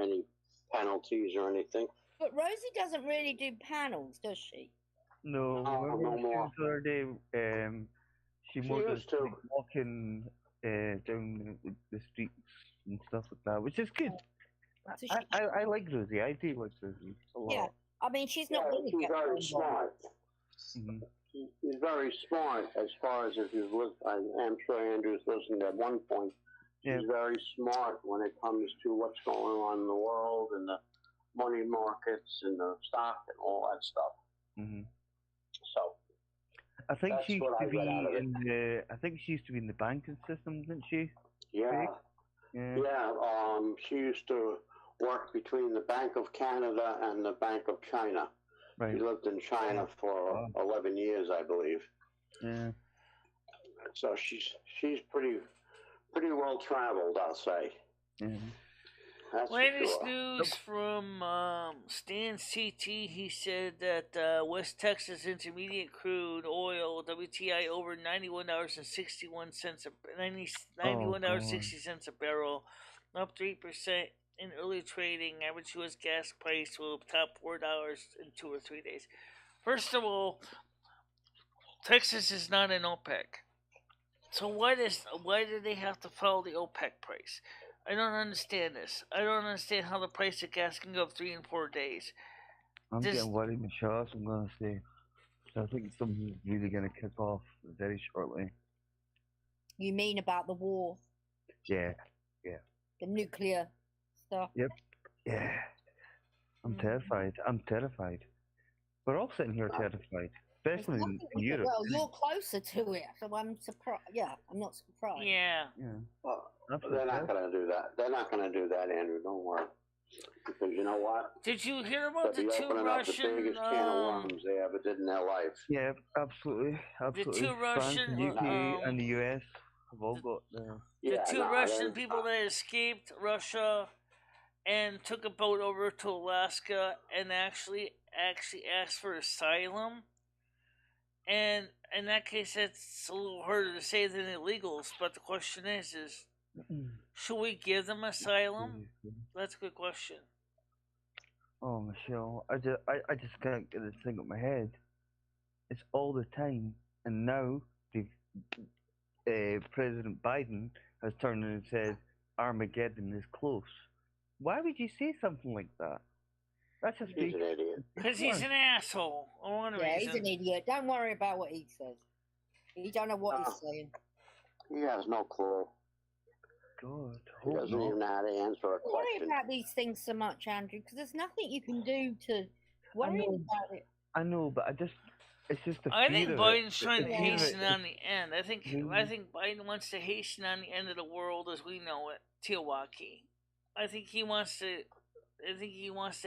any penalties or anything. But Rosie doesn't really do panels, does she? No, no more. The other day, she more just walking down the streets and stuff like that, which is good. So I like Rosie. I do like Rosie a lot. Yeah, I mean, she's not really she's very smart. She's very smart as far as if you've looked. I'm sure Andrew's listened at one point. She's very smart when it comes to what's going on in the world and the money markets and the stock and all that stuff. So I think she used to be in the. I think she used to be in the banking system, didn't she? Yeah. She used to work between the Bank of Canada and the Bank of China. Right. She lived in China for 11 years, I believe. Yeah. So she's pretty well traveled, I'll say. That's Latest for sure. news from Stan CT. He said that West Texas Intermediate crude oil (WTI) over $91.61 $91.60 a barrel, up 3% in early trading. Average U.S. gas price will top $4 in 2 or 3 days. First of all, Texas is not in OPEC, so why do they have to follow the OPEC price? I don't understand this. I don't understand how the price of gas can go up 3 and 4 days. I'm getting worried, Michelle. I'm gonna say. I think something's really gonna kick off very shortly. You mean about the war? Yeah. The nuclear stuff? Yep. Yeah. I'm terrified. We're all sitting here terrified, especially in Europe. Well, you're closer to it, so I'm surprised. Yeah, I'm not surprised. Yeah. Well, they're not going to do that. They're not going to do that, Andrew. Don't worry. Because you know what? Did you hear about They'll the be two opening up Russian? the biggest can of worms they ever did in their life. Yeah, absolutely. The two Russian, France, the UK, and the US have all got their... The two Russian people that escaped Russia and took a boat over to Alaska and actually asked for asylum. And in that case, that's a little harder to say than illegals. But the question is should we give them asylum? That's a good question. Oh, Michelle, I just can't get this thing up my head. It's all the time, and now President Biden has turned and said Armageddon is close. Why would you say something like that? That's just he's an idiot. Because he's an asshole. He's an idiot. Don't worry about what he says. He don't know what he's saying. He has no clue. God, he doesn't even know how to answer a question. Don't worry about these things so much, Andrew, because there's nothing you can do to worry about it. I know, but it's just the I think fear Biden's of it. trying to hasten on the end. I think Biden wants to hasten on the end of the world as we know it, Teowaki. I think he wants to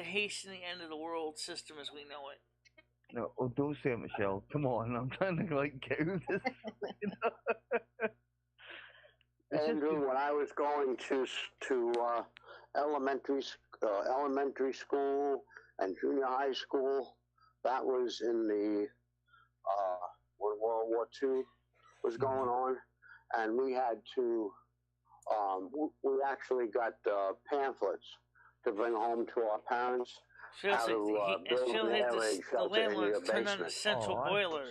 hasten the end of the world system as we know it. No, oh, don't say it, Michelle. Come on, I'm trying to get out of this. Andrew, when I was going to elementary school and junior high school, that was in the when World War II was going on, and we had to we actually got pamphlets to bring home to our parents. Feels like the landlord's turned on the central boiler.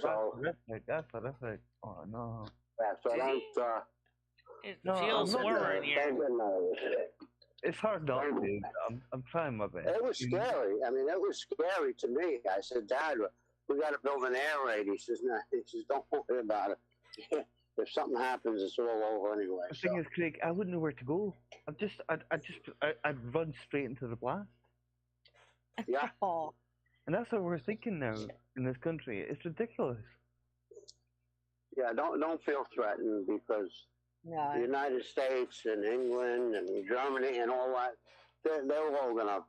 That's terrific. Oh no. Yeah, so it feels warmer in here. It's hard not to. I'm trying my best. It was scary. I mean, it was scary to me. I said, Dad, we got to build an air raid. He says, no. He says, don't worry about it. If something happens, it's all over anyway. The thing is, Craig, I wouldn't know where to go. I'd run straight into the blast. Yeah. And that's what we're thinking now in this country. It's ridiculous. Yeah, don't feel threatened because the United States and England and Germany and all that, they're all gonna.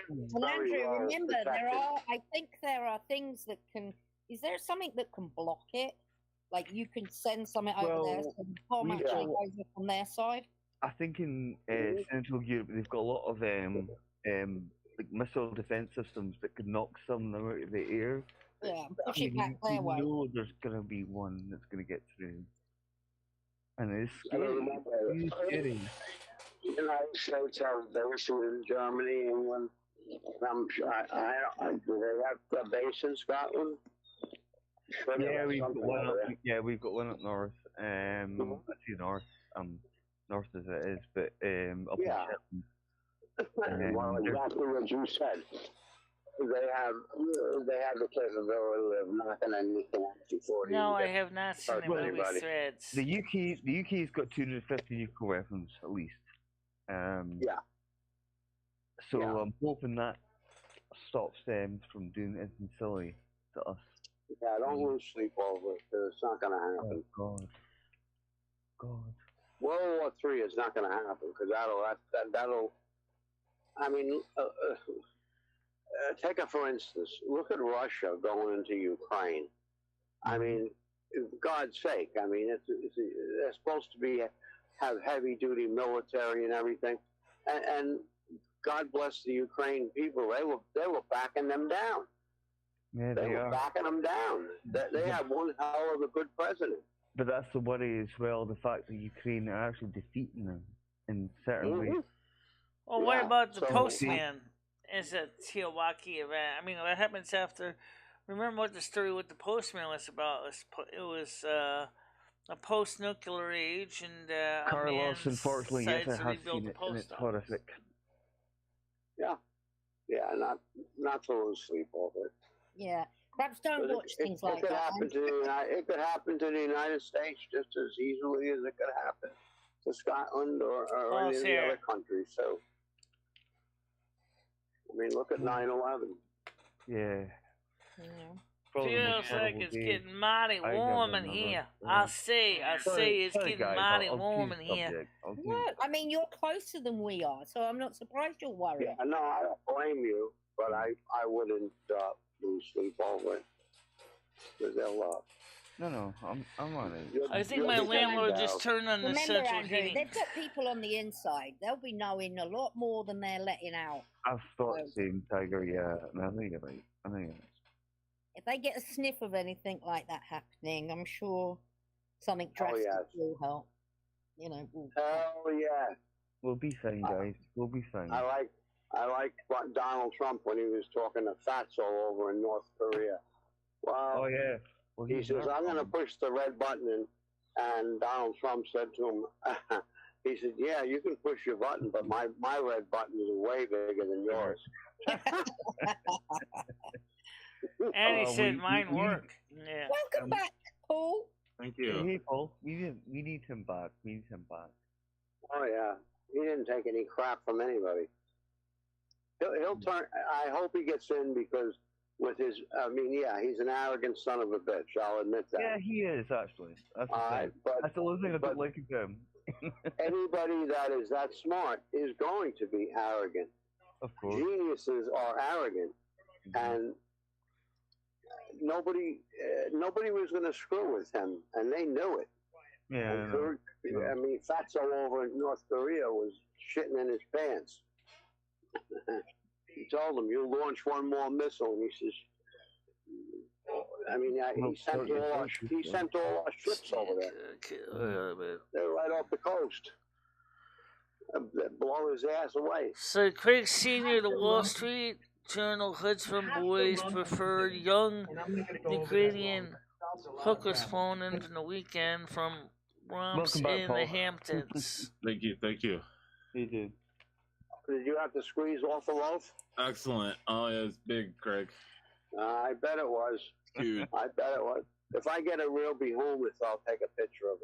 And Andrew, remember, I think there are things that can. Is there something that can block it? Like you can send something over there, so the bomb actually goes up on their side. I think in Central Europe they've got a lot of like missile defense systems that could knock some of them out of the air. Yeah, push it back their way. You know there's gonna be one that's gonna get through, and it's scary. It's scary. The United States have bases in Germany, England. I'm sure. Do they have a base in Scotland? Yeah, we've got one up north. Actually north, north as it is, but up in Shetland. Well, exactly what you said. They have the capability of knocking anything out before. No, I have not seen the movie Threads. The UK's got 250 nuclear weapons at least. So I'm hoping that stops them from doing anything silly to us. Yeah, don't lose sleep over it, because it's not going to happen. Oh, God. World War III is not going to happen, because that'll. I mean, take it for instance. Look at Russia going into Ukraine. I mean, for God's sake. I mean, they're supposed to have heavy duty military and everything, and God bless the Ukraine people. They were backing them down. Yeah, they were backing them down. They have one hell of a good president. But that's the worry as well, the fact that Ukraine are actually defeating them in certain ways. Well, what about the postman? Is a Tiawaki event. I mean, what happens after? Remember what the story with the postman was about? It was a post-nuclear age, and Carlos, unfortunately, yes, I have seen it, and it's horrific. Yeah, not to lose sleep over it. Yeah, perhaps don't watch things like that. It could happen to the United States just as easily as it could happen to Scotland or any of the other countries. So, I mean, look at 9/11. Yeah. Feels like it's getting mighty warm in here. I say it's getting mighty warm in here. Look, I mean, you're closer than we are, so I'm not surprised you're worried. Yeah, no, I don't blame you, but I wouldn't lose sleep over it because they'll. No, I'm on it. I think my landlord just turned on the central heating. They've got people on the inside. They'll be knowing a lot more than they're letting out. I've thought the same, Tiger. Yeah, I think you're right. If they get a sniff of anything like that happening, I'm sure something drastic will help. You know. Hell yeah. We'll be fine, guys. We'll be fine. I like Donald Trump when he was talking to Fatso over in North Korea. Well, oh yeah. Well, he says, "I'm going to push the red button," and Donald Trump said to him, he said, "Yeah, you can push your button, but my red button is way bigger than yours." And he said mine worked. Yeah. Welcome back, Paul. Thank you. Hey, Paul. We need him back. Oh yeah, he didn't take any crap from anybody. He'll turn. I hope he gets in because with his, I mean, yeah, he's an arrogant son of a bitch. I'll admit that. Yeah, he is actually. That's the only thing I don't like of him. Anybody that is that smart is going to be arrogant. Of course. Geniuses are arrogant, and nobody was going to screw with him, and they knew it. Yeah. I mean, Fatso over in North Korea was shitting in his pants. He told him, "You launch one more missile," and he says, "I mean, he sent all our ships over there. They're right off the coast. Blow his ass away." So Craig Sr., the Wall Street Journal Hudson boys preferred young Ukrainian hookers phone in from the weekend from Romps in the Hamptons. Thank you. You did. Did you have to squeeze off the loaf? Excellent. Oh, yeah, it's big, Craig. I bet it was. Dude. I bet it was. If I get a real behemoth, I'll take a picture of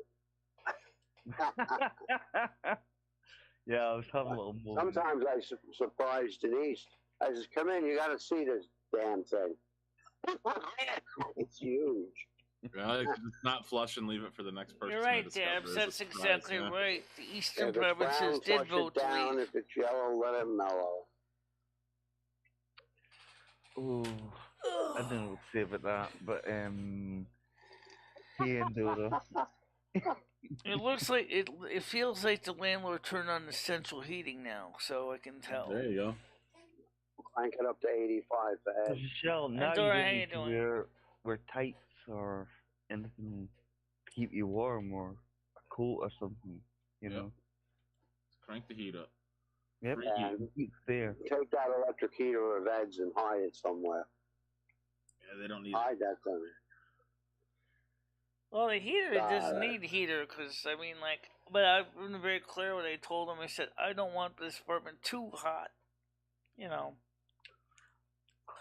it. Yeah, I was having a little more. Sometimes I surprise Denise. I says, "Come in, you got to see this damn thing." It's huge. Yeah, it's not flush and leave it for the next person. You're right, Debs. That's exactly right. The Eastern provinces did vote to leave. If it's yellow, let it mellow. Oh, I don't know what to say about that, but he and Dora. It looks like it feels like the landlord turned on the central heating now, so I can tell. There you go. Crank it up to 85 for Ed. Michelle, now Dora, you need to wear tights or anything to keep you warm, or a coat or something, you know. Crank the heat up. Yep, it's there. Take that electric heater of Ed's and hide it somewhere. Yeah, they don't need hide that thing. Well, the heater doesn't need heater because, I mean, like, but I've been very clear when I told him, I said, I don't want this apartment too hot, you know.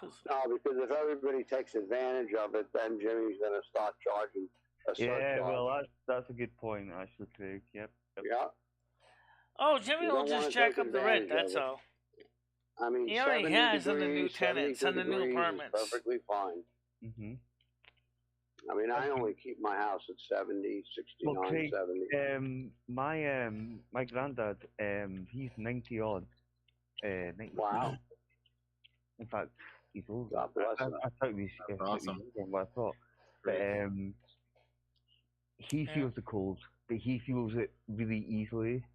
No, because if everybody takes advantage of it, then Jimmy's going to start charging a surcharge. Yeah, well, that's a good point, actually, Craig. Yep. Yeah. Oh, Jimmy will just jack up the rent, that's all. I mean, he already has on the new tenants, on the new apartments. Perfectly fine. Mm-hmm. I mean, I only keep my house at 70, 69, okay. 70. My granddad, he's 90 odd. 90. Wow. In fact, he's old. God bless him. I thought he was awesome. What I thought. But he feels the cold, but he feels it really easily,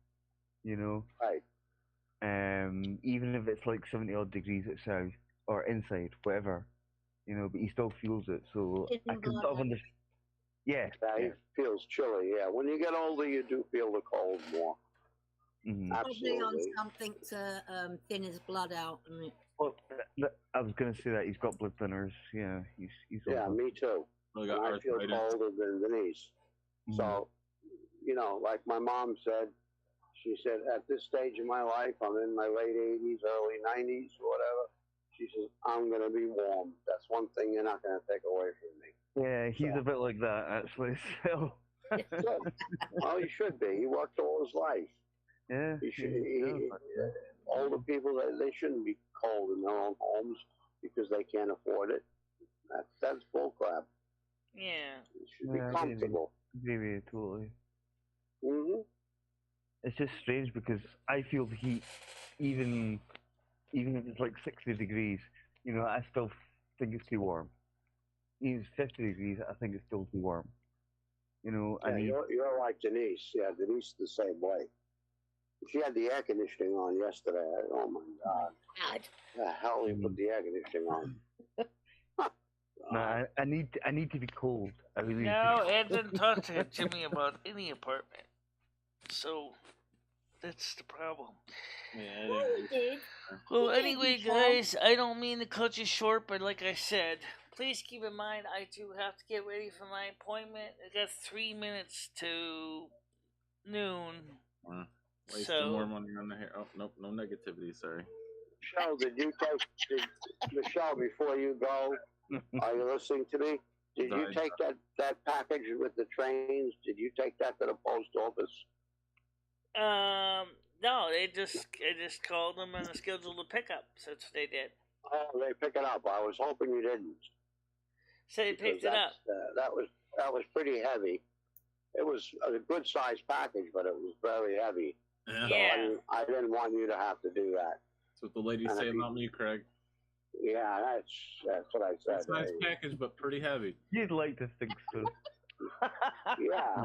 you know. Right. even if it's like 70 odd degrees outside or inside, whatever, but he still feels it. So I can sort of understand. Yeah, he feels chilly. Yeah, when you get older, you do feel the cold more. Mm-hmm. Probably on something to thin his blood out. Well, I was going to say that he's got blood thinners. Yeah, he's yeah, older. me too. And I feel colder than Denise. Mm-hmm. So, like my mom said, she said, at this stage of my life, I'm in my late 80s, early 90s, or whatever. She says, I'm going to be warm. That's one thing you're not going to take away from me. Yeah, he's a bit like that, actually. So. Well, he should be. He worked all his life. Yeah. Older people, they shouldn't be cold in their own homes because they can't afford it. That's bullcrap. Yeah. You should be comfortable. Maybe totally. Mm-hmm. It's just strange because I feel the heat, even if it's like 60 degrees, I still think it's too warm. Even if it's 50 degrees, I think it's still too warm. You're like Denise. Yeah, Denise the same way. She had the air conditioning on yesterday. Oh my God! The hell you put the air conditioning on? No, I need to be cold. I really no, Ed didn't talk to Jimmy about any apartment, so that's the problem. Yeah, he did. Well, anyway, guys, I don't mean to cut you short, but like I said, please keep in mind I do have to get ready for my appointment. I got 3 minutes to noon. Wasting more money on the hair. Oh, nope, no negativity, sorry. Michelle, Michelle, before you go, are you listening to me? Did you take that package with the trains? Did you take that to the post office? No, I just called them and scheduled a pickup. So that's what they did. Oh, they pick it up. I was hoping you didn't. So they picked it up. That was pretty heavy. It was a good sized package, but it was very heavy. Yeah. So I didn't want you to have to do that. That's what the ladies say about me, Craig. Yeah, that's what I said. It's a nice package, but pretty heavy. You'd like to think so. Yeah.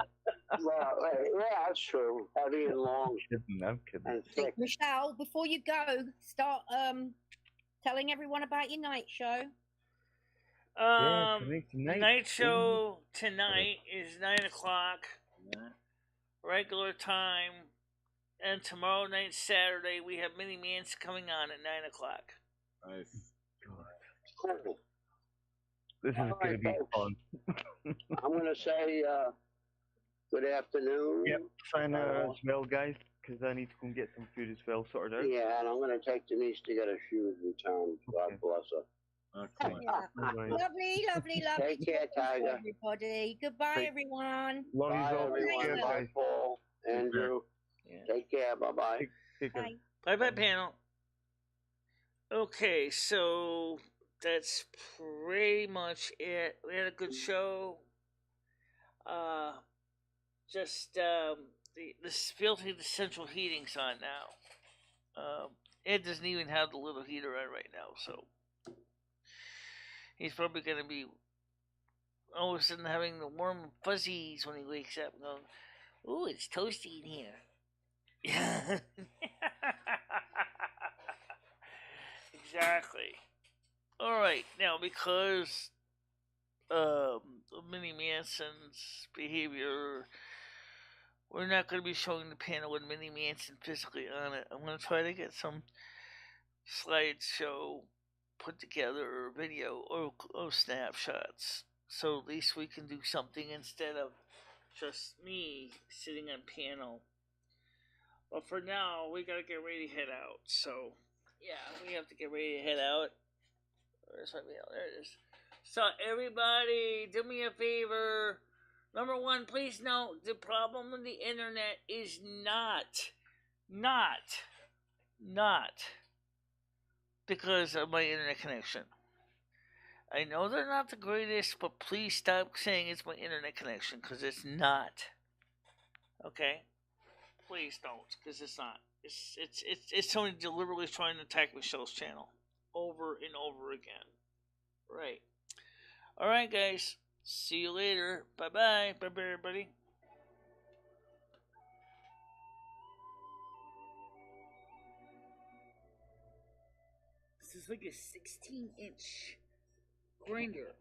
Well, yeah, that's true. Heavy and long. I'm kidding. And thick. Michelle, before you go, start telling everyone about your night show. Night show tonight is 9:00 regular time, and tomorrow night, Saturday, we have Mini Mans coming on at 9:00. Nice. Cool. This is going to be fun. I'm going to say good afternoon. Yep, sign out as well, guys, because I need to go and get some food as well sorted out. Yeah, and I'm going to take Denise to get her shoes returned. God bless her. Okay. Yeah. Lovely. Take care, Tiger. Everybody. Goodbye, everyone. Love you all. Everyone. Bye, Paul. Andrew. Yeah. Take care. Bye-bye. Bye. Bye, panel. Okay, so that's pretty much it. We had a good show. The filthy the central heating's on now. Ed doesn't even have the little heater on right now, so he's probably going to be all of a sudden having the warm fuzzies when he wakes up and going, ooh, it's toasty in here. Exactly. Alright, now because of Minnie Manson's behavior, we're not going to be showing the panel with Minnie Manson physically on it. I'm going to try to get some slideshow put together, or video, or snapshots, so at least we can do something instead of just me sitting on panel. But for now, we got to get ready to head out, so yeah, we have to get ready to head out. Where's my mail? There it is. So everybody, do me a favor. Number one, please note, the problem with the internet is not because of my internet connection. I know they're not the greatest, but please stop saying it's my internet connection, because it's not. Okay? Please don't, because it's not. It's somebody deliberately trying to attack Michelle's channel over and over again. Right. Alright, guys. See you later. Bye-bye. Bye-bye, everybody. like a 16-inch grinder.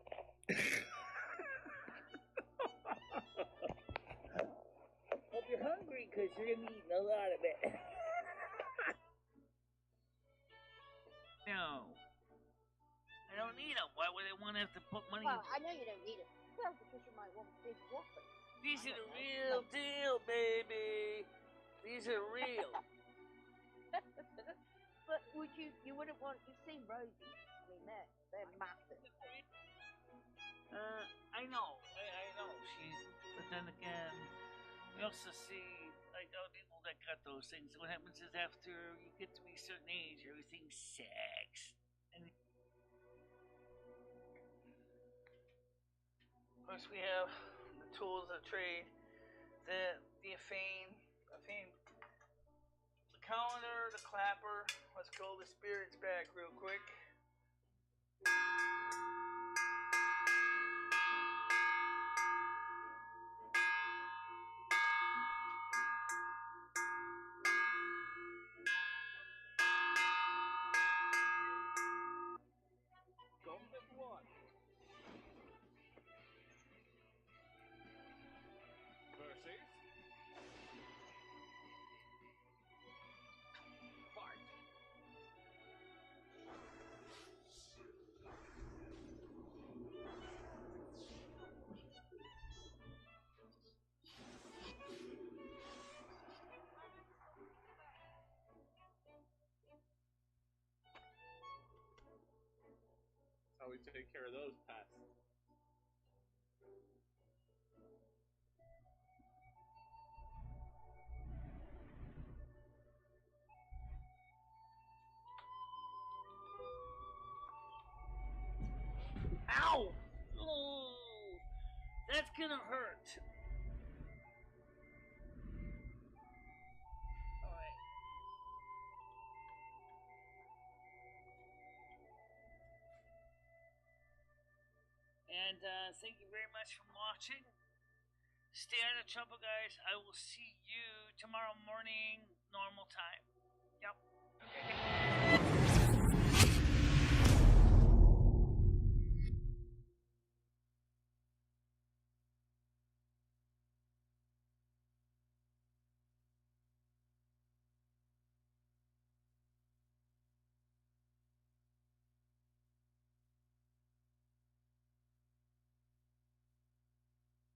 Hope you're hungry because you're gonna be eating a lot of it. No. I don't need them. Why would I want to have to put money? Well, I know you don't need it. Well, because you might want big whoppers. These are the real deal, baby. These are real. But you wouldn't want, you've seen roses. I mean, they're massive. I know. I know. But then again, we also see, like, people that got those things. What happens is after you get to a certain age, everything sags. And of course, we have the tools of trade, the Afane, the calendar, the clapper. Let's call the spirits back real quick. How we take care of those pests. Ow! Oh, that's gonna hurt. Alright. And thank you very much for watching. Stay out of trouble, guys. I will see you tomorrow morning, normal time. Yep. Okay.